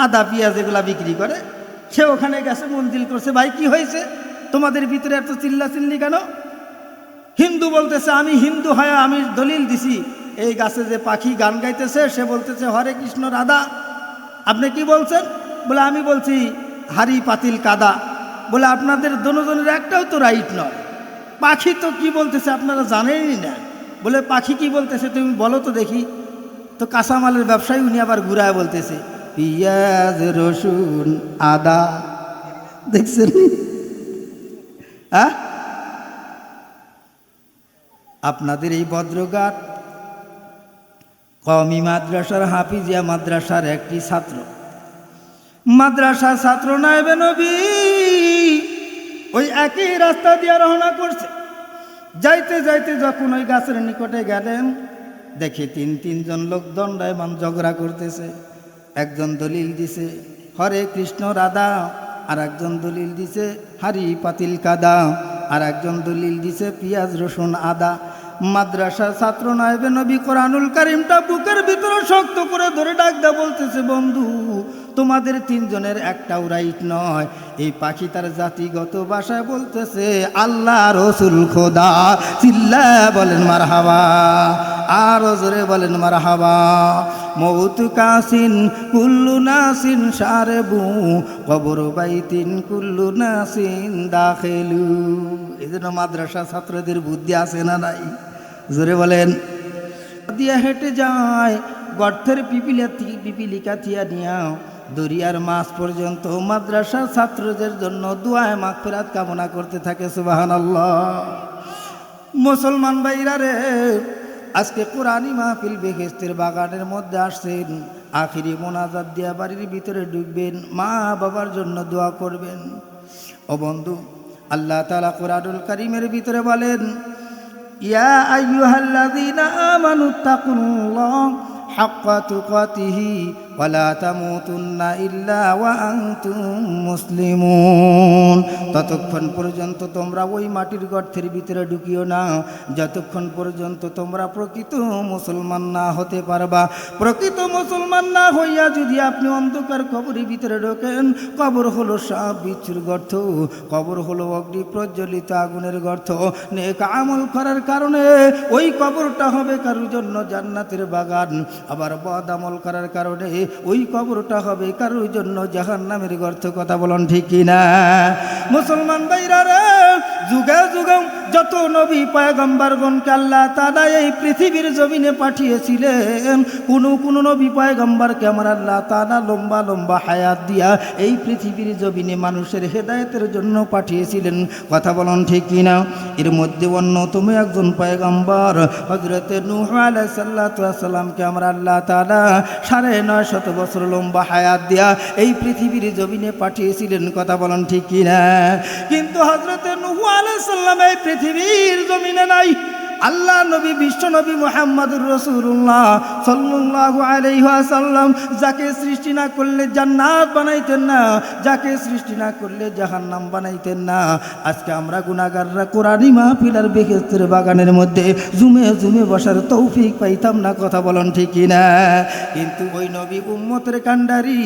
A: আদা পেঁয়াজ এগুলা বিক্রি করে, সে ওখানে গেছে, মন্দির করছে, ভাই কি হয়েছে তোমাদের ভিতরে এত চিল্লা চিল্লি কেন? হিন্দু বলতেছে আমি হিন্দু হয় আমি দলিল দিছি এই গাছে যে পাখি গান গাইতেছে সে বলতেছে হরে কৃষ্ণ রাধা। আপনি কি বলছেন? বলে আমি বলছি হাড়ি পাতিল কাদা। বলে আপনাদের দোনোজনের একটাও তো রাইট নয়। পাখি তো কি বলতেছে আপনারা জানেনই না। বলে পাখি কি বলতেছে তুমি বলো তো দেখি। তো কাঁচামালের ব্যবসায়ী উনি আবার ঘুরায় বলতেছে পেঁয়াজ রসুন আদা। দেখছেন? হ্যাঁ, আপনাদের এই ভদ্রঘাট কওমি মাদ্রাসার হাফিজিয়া মাদ্রাসার একটি ছাত্র, মাদ্রাসার ছাত্র নায়েবে নবী ওই একই রাস্তা দিয়ে রওনা করছে। যাইতে যাইতে যখন ওই গাছের নিকটে গেলেন, দেখে তিনজন লোক দণ্ডায়মান ঝগড়া করতেছে। একজন দলিল দিছে হরে কৃষ্ণ রাধা, আর একজন দলিল দিছে হাড়ি পাতিল কাদা, আর একজন দলিল দিছে পেঁয়াজ রসুন আদা। মাদ্রাসার ছাত্র নায়েবে নবী কোরআনুল কারীমটা বুকের ভিতরে শক্ত করে ধরে ডাক দা বলতেছে বন্ধু তোমাদের তিনজনের একটাও রাইট নয়। এই পাখি তার জাতিগত ভাষায় বলতেছে আল্লাহ রসুল খোদা। চিল্লা বলেন মারহাবা, আর জোরে বলেন মারহাবা। মৌত কাসিন কুল্লু নাসিন সারেবু, কবর বাইতিন কুল্লু নাসিন দাখিলু। এই জন্য মাদ্রাসা ছাত্রদের বুদ্ধি আছে না নাই? জোরে বলেন। দিয়া হেঁটে যায়, গর্তের পিপিলিকা থিয়া নিয়া দরিয়ার মাছ পর্যন্ত মাদ্রাসার ছাত্রদের জন্য দুআয়ে মাগফিরাত কামনা করতে থাকে। সুবহানাল্লাহ। মুসলমান ভাইরা রে, আজকে কোরআনী মাহফিল বেহেশতের বাগানের মধ্যে আসছেন, আখিরি মোনাজাত দিয়া বাড়ির ভিতরে ঢুকবেন, মা বাবার জন্য দোয়া করবেন। ও বন্ধু, আল্লাহ তাআলা কোরআনুল কারীমের ভিতরে বলেন ইয়া আইয়ুহাল্লাযীনা আমানুত্তাকুল্লাহ হাক্কা তুকাতিহি ওয়া লা তামুতুন্না ইল্লা ওয়া আনতুম মুসলিমুন। ততক্ষণ পর্যন্ত তোমরা ওই মাটির গর্তের ভিতরে ঢুকিও না যতক্ষণ পর্যন্ত তোমরা প্রকৃত মুসলমান না হতে পারবা। প্রকৃত মুসলমান না হইয়া যদি আপনি অন্ধকার কবরের ভিতরে ঢোকেন, কবর হলো সাপ বিচ্ছুর গর্ত, কবর হলো অগ্নি প্রজ্বলিত আগুনের গর্ত। নেক আমল করার কারণে ওই কবরটা হবে কারোর জন্য জান্নাতের বাগান, আবার বদ আমল করার কারণে ওই কবরটা হবে কারোর জন্য জাহান্নামের গর্ত। কথা বলুন ঠিক কিনা? মুসলমান ভাইরা রে, যুগে যুগে যত নবী পয়গম্বরগণকে আল্লাহ তাআলা এই পৃথিবীর জমিনে পাঠিয়েছিলেন, কোন নবী পয়গম্বরকে আমার আল্লাহ তাআলা লম্বা লম্বা হায়াত দিয়া এই পৃথিবীর জমিনে মানুষের হেদায়েতের জন্য পাঠিয়েছিলেন। কথা বলুন ঠিক কিনা? এর মধ্যে অন্যতম একজন পয়গম্বর হযরতে নূহ আলাইহিস সালাতু ওয়াস সালামকে আমার আল্লাহ তাআলা 950 বছর লম্বা হায়াত দিয়া এই পৃথিবীর জমিনে পাঠিয়েছিলেন। কথা বলুন ঠিক কিনা? কিন্তু হযরতে নূহ আলাইহিস সালাম এই পৃথিবীর জমিনে নাই। আল্লাহ নবী বিশ্ব নবী মুহাম্মদুর রাসূলুল্লাহ সাল্লাল্লাহু আলাইহি ওয়াসাল্লাম যাকে সৃষ্টি না করলে জান্নাত বানাইতেন না, যাকে সৃষ্টি না করলে জাহান্নাম বানাইতেন না। আজকে আমরা গুনাহগাররা কোরআনী মাহফিলের বেহেশতের বাগানের মধ্যে জুমে জুমে বসার তৌফিক পাইতাম না। কথা বলেন ঠিক কিনা? কিন্তু ওই নবী উম্মতের কান্ডারি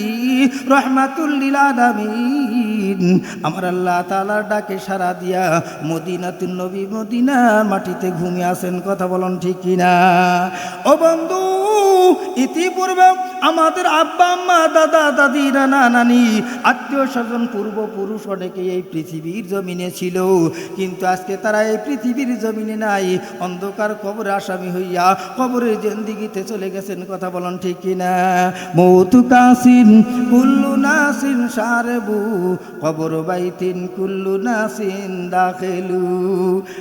A: রাহমাতুল লিল আলামিন আমার আল্লাহ তাআলার ডাকে সাড়া দিয়া মদিনাতুন নবী মদিনার মাটিতে ঘুমিয়ে আছেন। কথা বলুন ঠিক কিনা? ও বন্ধু, ইতিপূর্বে আমাদের আব্বা আম্মা দাদা দাদি নানা নানি আত্মীয় স্বজন পূর্বপুরুষ অনেকে এই পৃথিবীর জমিনে ছিল, কিন্তু আজকে তারা এই পৃথিবীর জমিনে নাই। অন্ধকার কবরে আসামি হইয়া কবরের জিন্দেগিতে চলে গেছেন। কথা বলুন ঠিক কিনা? মৌতু কাসিন কুল্লু নাসিন সারেবু কবর বাইতিন কুল্লু নাসিন দাখিলু।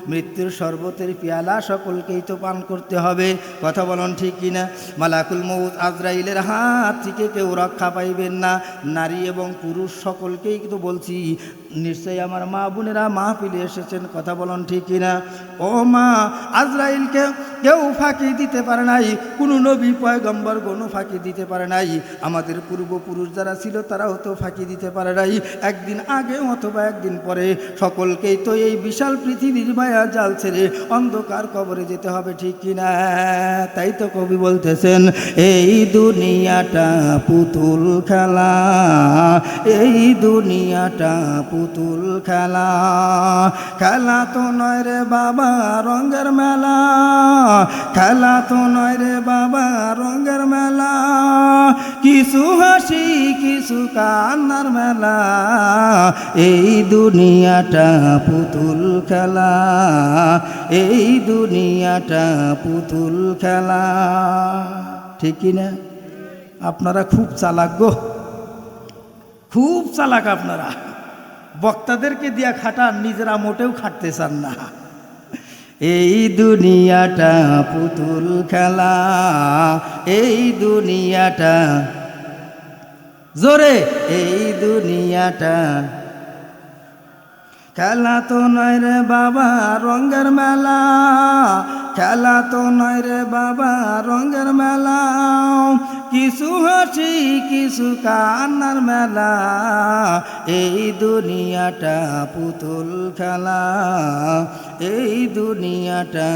A: মৃত্যুর শরবতের পেয়ালা সকলকেই তো পান করতে হবে। কথা বলুন ঠিক কিনা? মালাকুল মউত আজরাইলের হাত থেকে কেউ রক্ষা পাইবেন না। নারী এবং পুরুষ সকলকেই তো বলছি, নিশ্চয়ই আমার মা বোনেরা মাহফিলে এসেছেন। কথা বলুন ঠিক কিনা? ও মা, আজরাইলকে কেউ ফাঁকি দিতে পারে নাই, কোনো নবী পয়গম্বর কোনো ফাঁকি দিতে পারে নাই। আমাদের পূর্বপুরুষ যারা ছিল তারাও তো ফাঁকি দিতে পারে নাই। একদিন আগে অথবা একদিন পরে সকলকেই তো এই বিশাল পৃথিবীর মায়া জাল ছেড়ে অন্ধকার কবরে যেতে হবে। ঠিক কিনা? তাই তো কবি বলতেছেন, এই দুনিয়াটা পুতুল খেলা, এই দুনিয়াটা পুতুল খেলা, খেলা তো নয় রে বাবা রঙের মেলা, খেলা তো নয় রে বাবা রঙের মেলা, কিছু হাসি কিছু কান্নার মেলা, এই দুনিয়াটা পুতুল খেলা, এই দুনিয়াটা পুতুল খেলা। ঠিক কিনা? আপনারা খুব চালাক গো, খুব চালাক আপনারা। বক্তাদেরকে দিয়া খাটান, নিজেরা মোটেও খাটতে চান না। এই দুনিয়াটা পুতুল খেলা, এই দুনিয়াটা জোরে, এই দুনিয়াটা খেলা তো নয় রে বাবা রঙের মেলা, খেলা তো নয় রে বাবা রঙের মেলা, কিছু হাসি কিছু কান্নার মেলা, এই দুনিয়াটা পুতুল খেলা, এই দুনিয়াটা।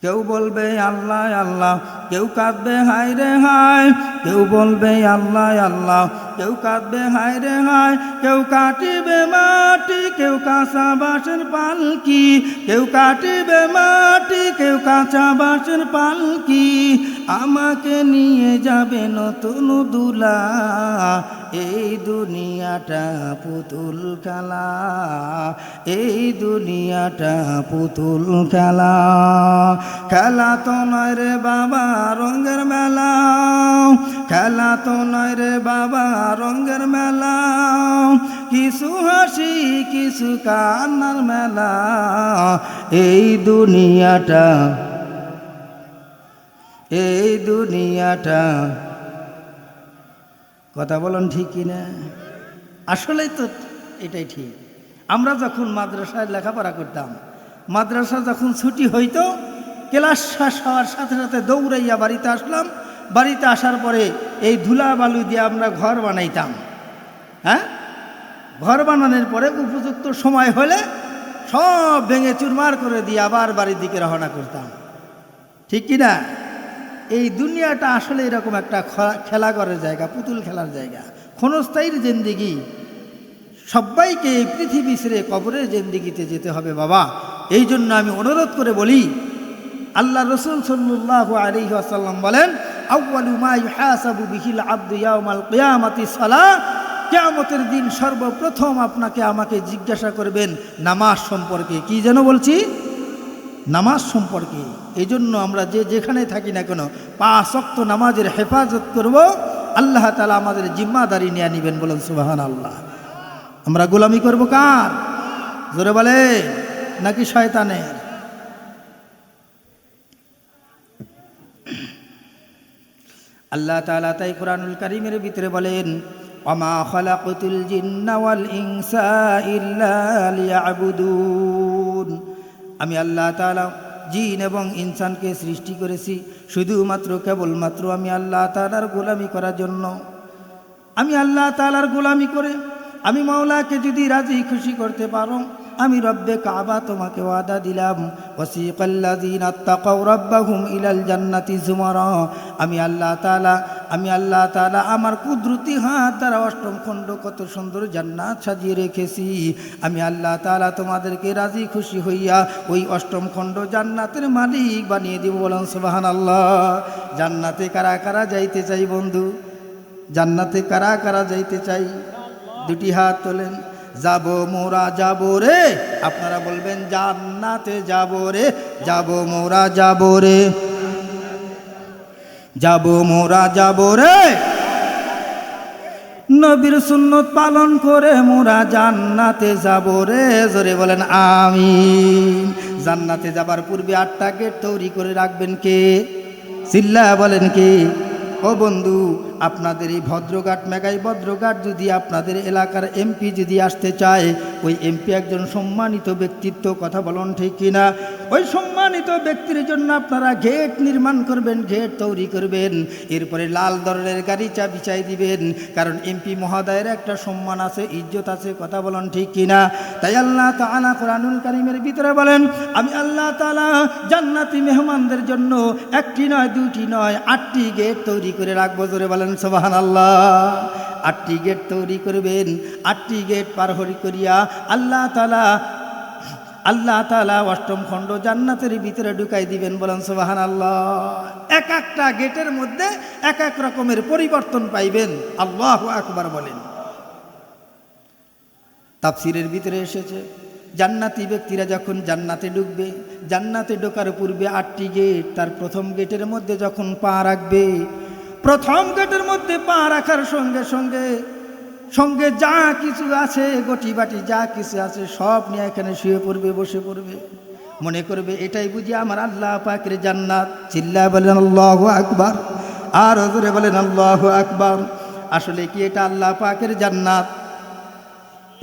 A: কেউ বলবে আল্লাহ আল্লাহ, কেউ কাঁদবে হায় রে হায়, কেউ বলবে আল্লাহ আল্লাহ, কেউ কাঁদবে হায় রে হায়, কেউ কাটিবে মাটি, কেউ কাঁচা বাঁশের পালকি, কেউ কাটিবে মাটি, কেউ কাঁচা বাঁশের পালকি, আমাকে নিয়ে যাবে নতুন দুলা, এই দুনিয়াটা পুতুল খেলা, এই দুনিয়াটা পুতুল খেলা, খেলা তো নয় রে বাবা রঙের মেলা, খেলা তো নয় রে বাবা রঙের মেলা, কিছু হাসি কিছু কান্নার মেলা, এই দুনিয়াটা, এই দুনিয়াটা। কথা বলুন ঠিক কিনা? আসলেই তো এটাই ঠিক। আমরা যখন মাদ্রাসায় লেখাপড়া করতাম, মাদ্রাসা যখন ছুটি হইতো, ক্লাস শেষ হওয়ার সাথে সাথে দৌড়াইয়া বাড়িতে আসলাম। বাড়িতে আসার পরে এই ধুলা বালু দিয়ে আমরা ঘর বানাইতাম। হ্যাঁ, ঘর বানানোর পরে উপযুক্ত সময় হলে সব ভেঙে চুরমার করে দিয়ে আবার বাড়ির দিকে রওনা করতাম। ঠিক কিনা? এই দুনিয়াটা আসলে এরকম একটা খেলা করার জায়গা, পুতুল খেলার জায়গা, ক্ষণস্থায়ীর জিন্দেগি। সবাইকে এই পৃথিবী ছেড়ে কবরের জিন্দেগিতে যেতে হবে বাবা। এই জন্য আমি অনুরোধ করে বলি, আল্লাহ রসুল সাল্লাল্লাহু আলাইহি ওয়াসাল্লাম বলেন, আউয়ালু মা ইউহাসাবু বিহিল আবদু ইয়াউমাল কিয়ামাতি সালাহ, কিয়ামতের দিন সর্বপ্রথম আপনাকে আমাকে জিজ্ঞাসা করবেন নামাজ সম্পর্কে। কি যেন বলছি? নামাজ সম্পর্কে। এই জন্য আমরা যে যেখানে থাকি না কেন 5 ওয়াক্ত নামাজের হেফাজত করব। আল্লাহ তাআলা আমাদের জিম্মাদারি নিয়ে নেবেন। বলেন সুবহানাল্লাহ। আমরা গোলামি করব কার? জোরে বলে, নাকি শয়তানের? আল্লাহ তাআলা তাই কোরআনুল কারীমের ভিতরে বলেন, ওয়ামা খালাকতুল জিন্না ওয়াল ইনসা ইল্লা লিয়াবুদুন। আমি আল্লাহ তাআলা জিন এবং ইনসানকে সৃষ্টি করেছি শুধুমাত্র কেবলমাত্র আমি আল্লাহ তাআলার গোলামি করার জন্য। আমি আল্লাহ তাআলার গোলামি করে আমি মাওলাকে যদি রাজি খুশি করতে পারো, আমি রব্বে কাবা তোমাকে ওয়াদা দিলাম, ওয়াসিকাল্লাযীনা আত্তাকাউ রাব্বাহুম ইলাল জান্নাতি যুমারা। আমি আল্লাহ তাআলা আমার কুদরতি হাত দ্বারা 8ম খণ্ড কত সুন্দর জান্নাত সাজিয়ে রেখেছি। আমি আল্লাহ তাআলা তোমাদেরকে রাজি খুশি হইয়া ওই 8ম খণ্ড জান্নাতের মালিক বানিয়ে দেব। বলেন সুবহানাল্লাহ। জান্নাতে কারা কারা যাইতে চাই বন্ধু? জান্নাতে কারা কারা যাইতে চাই? দুটি হাত তোলেন। যাব মোরা যাব রে, আপনারা বলবেন জান্নাতে যাব রে, যাব মোরা যাব রে, যাব মোরা যাব রে। নবীর সুন্নত পালন করে মোরা জান্নাতে যাব রে। জোরে বলেন আমিন। জান্নাতে যাবার পূর্বে 8টা গেট তৈরি করে রাখবেন কে? চিল্লা বলেন কে? ও বন্ধু, আপনাদের এই ভদ্রঘাট মেঘাই ভদ্রঘাট যদি আপনাদের এলাকার এমপি যদি আসতে চায়, ওই এমপি একজন সম্মানিত ব্যক্তিত্ব, কথা বলুন ঠিক কিনা? ওই সম্মানিত ব্যক্তির জন্য আপনারা গেট নির্মাণ করবেন, গেট তৈরি করবেন, এরপরে লাল দরের গাড়িচা বিছাই দিবেন। কারণ এমপি মহোদয়ের একটা সম্মান আছে, ইজ্জত আছে, কথা বলুন ঠিক কিনা? তাই আল্লাহ তাআলা কোরআনুল কারীমের ভিতরে বলেন, আমি আল্লাহ তাআলা জান্নাতি মেহমানদের জন্য 1টি নয় 2টি নয় 8টি গেট তৈরি করে রাখবো। জোরে বলেন সুবহানাল্লাহ। 8টি গেট তৈরি করবেন। 8টি গেট পার করিয়া আল্লাহ তাআলা 8ম খণ্ড জান্নাতের ভিতরে ঢুকাই দিবেন। বলেন সুবহানাল্লাহ। এক একটা গেটের মধ্যে এক এক রকমের পরিবর্তন পাইবেন। আল্লাহু আকবার বলেন। তাফসীরের ভিতরে এসেছে, জান্নাতি ব্যক্তিরা যখন জান্নাতে ঢুকবে, জান্নাতে ঢোকার পূর্বে 8টি গেট, তার প্রথম গেটের মধ্যে যখন পা রাখবে, প্রথম গেটের মধ্যে পা রাখার সঙ্গে সঙ্গে সঙ্গে যা কিছু আছে, গটি বাটি যা কিছু আছে সব নিয়ে এখানে শুয়ে পড়বে, বসে পড়বে। মনে করবে এটাই বুঝি আমার আল্লাহ পাকের জান্নাত। চিল্লায় বলেন আল্লাহু আকবার। আর জোরে বলেন আল্লাহু আকবার। আসলে কি এটা আল্লাহ পাকের জান্নাত?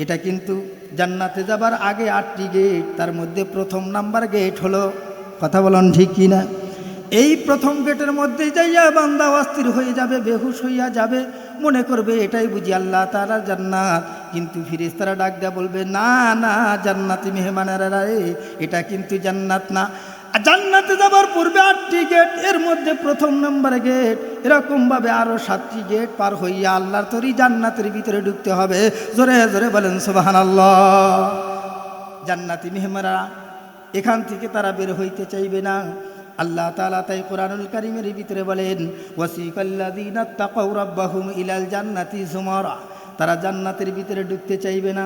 A: এটা কিন্তু জান্নাতে যাবার আগে 8টি গেট, তার মধ্যে প্রথম নাম্বার গেট হলো, কথা বলুন ঠিক কিনা? এই প্রথম গেটের মধ্যে যাইয়া বান্দা অস্থির হয়ে যাবে, বেহুশ হইয়া যাবে, মনে করবে এটাই বুঝি আল্লাহ তাআলার জান্নাত। কিন্তু ফেরেশতারা ডাক দেয়া বলবে, না না জান্নাতি মেহমানেরা, এটা কিন্তু জান্নাত না। জান্নাতে যাবার পূর্বে 8টি গেট, এর মধ্যে প্রথম নম্বরে গেট, এরকমভাবে আরও 7টি গেট পার হইয়া আল্লাহর তরি জান্নাতের ভিতরে ঢুকতে হবে। জোরে জোরে বলেন সুবহানাল্লাহ। জান্নাতি মেহমানেরা এখান থেকে তারা বের হইতে চাইবে না। আল্লাহ তাআলা তাই কোরআনুল কারীমের ভিতরে বলেন, ওয়াসিকাল্লাযীনা আত্তাকাউ রাব্বাহুম ইলাল জান্নাতি যুমারা। তারা জান্নাতের ভিতরে ঢুকতে চাইবে না।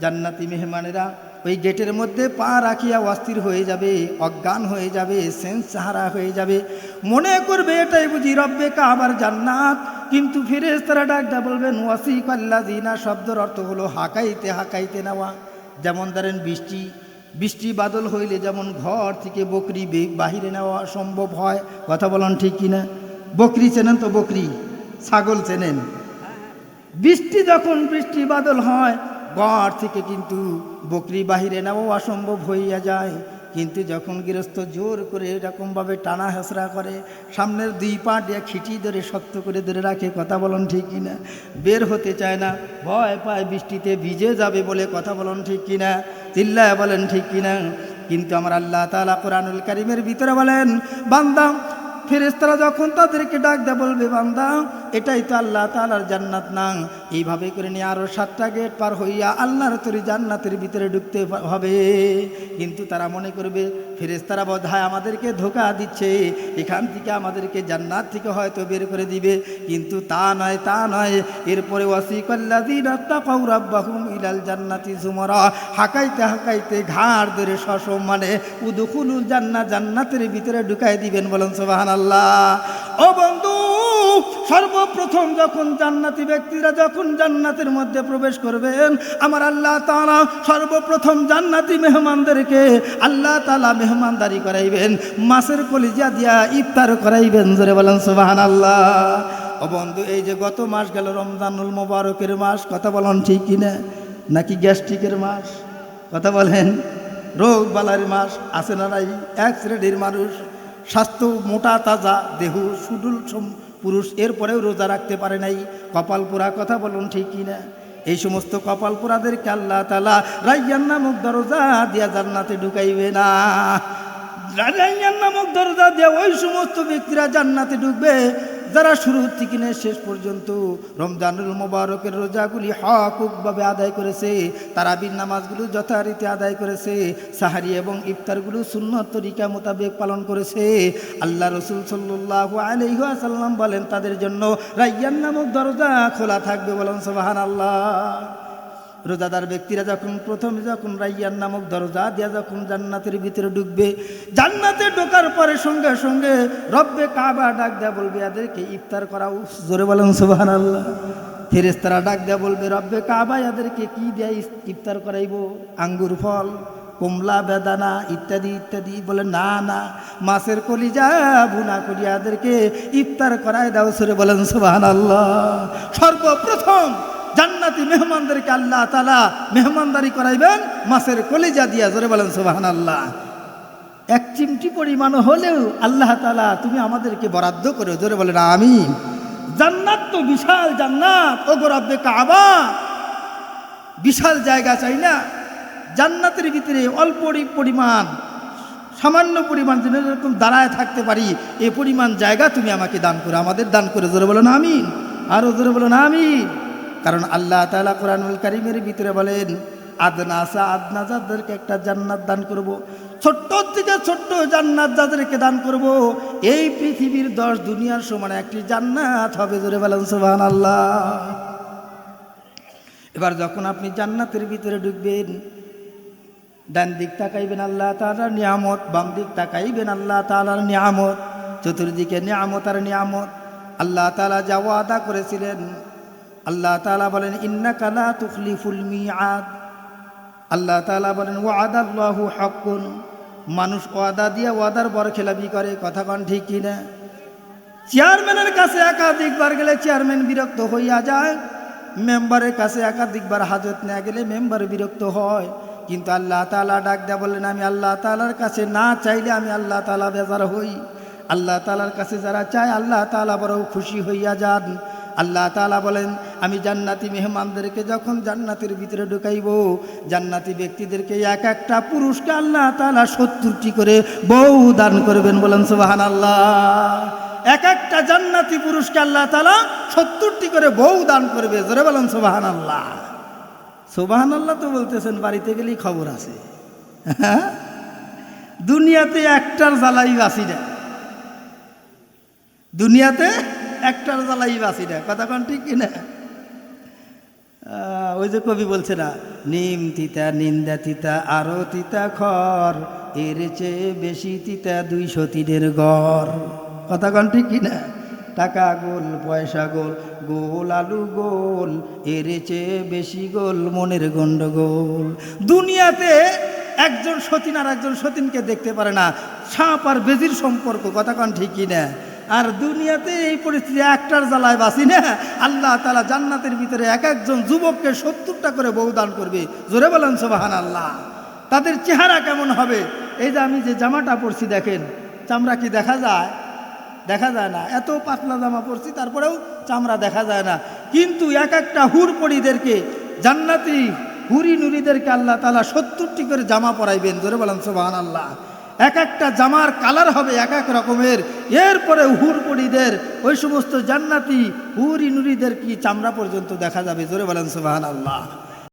A: জান্নাতি মেহমানেরা ওই গেটের মধ্যে পা রাখিয়া অস্থির হয়ে যাবে, অজ্ঞান হয়ে যাবে, সেন্স হারা হয়ে যাবে, মনে করবে এটাই বুঝি রব্বে কাবার জান্নাত। কিন্তু ফেরেশতারা ডাকটা বলবেন, ওয়াসিকাল্লাযীনা শব্দের অর্থ হলো হাঁকাইতে হাঁকাইতে নেওয়া। যেমন ধরেন বৃষ্টি বাদল হইলে যেমন ঘর থেকে বকরি বাহিরে নেওয়া সম্ভব হয়, কথা বলেন ঠিক কিনা? বকরি চেনেন তো? বকরি, ছাগল চেনেন? বৃষ্টি বাদল হয়, ঘর থেকে কিন্তু বকরি বাহিরে নেওয়া অসম্ভব হইয়া যায়। কিন্তু যখন গৃহস্থ জোর করে এরকমভাবে টানা হেঁচড়া করে, সামনের 2 পা দিয়ে খিটি ধরে শক্ত করে ধরে রাখে, কথা বলেন ঠিক কিনা? বের হতে চায় না, ভয় পায় বৃষ্টিতে ভিজে যাবে বলে, কথা বলেন ঠিক কিনা? চিল্লায় বলেন ঠিক কিনা? কিন্তু আমার আল্লাহ তাআলা কোরআনুল কারীমের ভিতরে বলেন, বান্দা, ফেরেশতারা যখন তাদেরকে ডাক দেয়া বলবে, বান্দা এটাই তো আল্লাহ তাআলার জান্নাত না। এইভাবে করে নিয়ে আরও 7টা গেট পার হইয়া আল্লাহর তৈরি জান্নাতের ভিতরে ঢুকতে হবে। কিন্তু তারা মনে করবে ফেরেশতারা বোধহয় আমাদেরকে ধোঁকা দিচ্ছে, এখান থেকে আমাদেরকে জান্নাত থেকে হয়তো বের করে দিবে। কিন্তু তা নয়, তা নয়। এরপরে ওয়াসিকাল্লাযীনা তাকাউ রাব্বাহুম ইলাল জান্নাতি যুমারা, হাঁকাইতে হাঁকাইতে ঘাড় ধরে সসম্মানে উদখুলুল জান্নাহ, জান্নাতের ভিতরে ঢুকাই দিবেন। বলেন সুবহানাল্লাহ। ও বন্ধু, সর্বপ্রথম যখন জান্নাতি ব্যক্তিরা যখন জান্নাতের মধ্যে প্রবেশ করবেন, আমার আল্লাহ তাআলা সর্বপ্রথম জান্নাতি মেহমানদেরকে আল্লাহ তাআলা মেহমানদারি করাইবেন, মাছের কলিজা দিয়া ইফতার করাইবেন। জোরে বলেন সুবহানাল্লাহ। ও বন্ধু, এই যে গত মাস গেল রমজানুল মোবারকের মাস, কথা বলেন ঠিক কিনা? নাকি গ্যাস্ট্রিকের মাস? কথা বলেন। রোগ বালার মাস আছে না নাই? এক শ্রেণীর মানুষ স্বাস্থ্য মোটা তাজা, দেহ সুডুল পুরুষ, এরপরেও রোজা রাখতে পারে নাই, কপাল পোড়া। কথা বলুন ঠিক কিনা? এই সমস্ত কপাল পোড়াদেরকে আল্লাহ তাআলা রায়্যান নামক দরজা দিয়া জান্নাতে ঢুকাইবে না। রায়্যান নামক দরজা দিয়া ওই সমস্ত ব্যক্তিরা জান্নাতে ঢুকবে যারা শুরু থেকে শেষ পর্যন্ত রমজানুল মোবারকের রোজাগুলি হকভাবে আদায় করেছে, তারাবির নামাজগুলো যথারীতি আদায় করেছে, সাহারি এবং ইফতারগুলো সুন্নত তরিকা মোতাবেক পালন করেছে। আল্লাহ রসুল সাল্লাল্লাহু আলাইহি ওয়াসাল্লাম বলেন তাদের জন্য রায়্যান নামক দরজা খোলা থাকবে। বলেন সুবহানাল্লাহ। রোজাদার ব্যক্তিরা যখন রায়্যান নামক দরজা দিয়া যখন জান্নাতের ভিতরে ঢুকবে, জান্নাতে ঢোকার পরে সঙ্গে সঙ্গে রব্বে কাবা ডাক দেয়া বলবে এদেরকে ইফতার করাও। জোরে বলেন সুবহানাল্লাহ। ফেরেশতারা ডাক দেয়া বলবে রব্বে কাবা এদেরকে কি দিয়া ইফতার করাইব? আঙ্গুর ফল, কমলা, বেদানা ইত্যাদি ইত্যাদি। বলে না না, মাছের কলিজা ভুনা করিয়া এদেরকে ইফতার করায় দাও। জোরে বলেন সুবহানাল্লাহ। সর্বপ্রথম জান্নাতি মেহমানদেরকে আল্লাহ তাআলা মেহমানদারি করাইবেন মাছের কলিজা দিয়া। জোরে বলেন সুবহানাল্লাহ। এক চিমটি পরিমাণ হলেও আল্লাহ তাআলা তুমি আমাদেরকে বরাদ্দ করো। জোরে বলেন আমিন। জান্নাত তো বিশাল জান্নাত, ও গো রব্বে কাবা, বিশাল জায়গা চাই না? জান্নাতের ভিতরে অল্প পরিমাণ, সামান্য পরিমাণ যেন এরকম দাঁড়ায় থাকতে পারি, এ পরিমাণ জায়গা তুমি আমাকে দান করো, আমাদের দান করে। জোরে বলেন আমিন। আরও জোরে বলেন আমিন। কারণ আল্লাহ তাআলা কোরআনুল কারীমের ভিতরে বলেন আদনা যাদেরকে একটা জান্নাত দান করব, ছোট্ট থেকে ছোট্ট জান্নাত যাদেরকে দান করব, এই পৃথিবীর 10 দুনিয়ার সমান একটি জান্নাত হবে। জোরে বলেন সুবহানাল্লাহ। এবার যখন আপনি জান্নাতের ভিতরে ঢুকবেন, ডান দিক তাকাইবেন আল্লাহ তাআলার নিয়ামত, বাম দিক তাকাইবেন আল্লাহ তাআলার নিয়ামত, চতুর্দিকে নিয়ামত আর নিয়ামত। আল্লাহ তাআলা যা ওয়াদা করেছিলেন, আল্লাহ তাআলা বলেন ইন্নাকা লা তুখলিফুল মিআদ। আল্লাহ তাআলা বলেন ওয়াদাল্লাহু হাক্কুন। মানুষ ওয়াদা দিয়ে ওয়াদার বরখেলাপি করে। কথা কন ঠিক কিনা? চেয়ারম্যানের কাছে একাধিকবার গেলে চেয়ারম্যান বিরক্ত হইয়া যায়, মেম্বারের কাছে একাধিকবার হাজত নেওয়া গেলে মেম্বার বিরক্ত হয়। কিন্তু আল্লাহ তাআলা ডাক দেয়া বললেন আমি আল্লাহ তাআলার কাছে না চাইলে আমি আল্লাহ তাআলা বেজার হই। আল্লাহ তাআলার কাছে যারা চায় আল্লাহ তাআলা বড় খুশি হইয়া যান। আল্লাহ তাআলা বলেন আমি জান্নাতি মেহমানদেরকে যখন জান্নাতের ভিতরে ঢুকাইব, জান্নাতি ব্যক্তিদেরকে এক একটা পুরুষকে আল্লাহ তাআলা 70টি করে বউ দান করবেন। বলেন সুবহানাল্লাহ। এক একটা জান্নাতি পুরুষকে আল্লাহ তাআলা 70টি করে বউ দান করবে। জোরে বলেন সুবহানাল্লাহ। সুবহানাল্লাহ তো বলতেছেন, বাড়িতে গেলেই খবর আছে। দুনিয়াতে একটার জ্বালাই বাসি না, দুনিয়াতে একটার জ্বালাই বাসি না। কথা কন ঠিক কিনা? ওই যে কবি বলছে না, নিম তিতা নিন্দা তিতা আরো তিতা খর, এর চেয়ে বেশি তিতা 203-এর গড়। কথা কন ঠিক কিনা? টাকা গোল, পয়সা গোল, গোল আলু গোল, এর চেয়ে বেশি গোল মনের গন্ডগোল। দুনিয়াতে একজন সতীন আর একজন সতীনকে দেখতে পারে না, সাপ আর বেজির সম্পর্ক। কথা কন ঠিক কিনা? আর দুনিয়াতে এই পরিস্থিতি একটার জ্বালায় বাসি না। আল্লাহ তাআলা জান্নাতের ভিতরে এক একজন যুবককে 70টা করে বউ দান করবে। জোরে বলেন সুবহানাল্লাহ। তাদের চেহারা কেমন হবে? এই যে আমি যে জামাটা পরছি দেখেন, চামড়া কি দেখা যায়? দেখা যায় না। এত পাতলা জামা পরছি তারপরেও চামড়া দেখা যায় না। কিন্তু এক একটা হুর পরিদেরকে, জান্নাতি হুরি নুরিদেরকে আল্লাহ তাআলা 70টি করে জামা পরাইবেন। জোরে বলেন সুবহানাল্লাহ। এক একটা জামার কালার হবে এক এক রকমের। এরপরে হুরপড়িদের ওই সমস্ত জান্নাতি হুরি নুরিদের কি চামড়া পর্যন্ত দেখা যাবে। জোরে বলেন সুবহানাল্লাহ।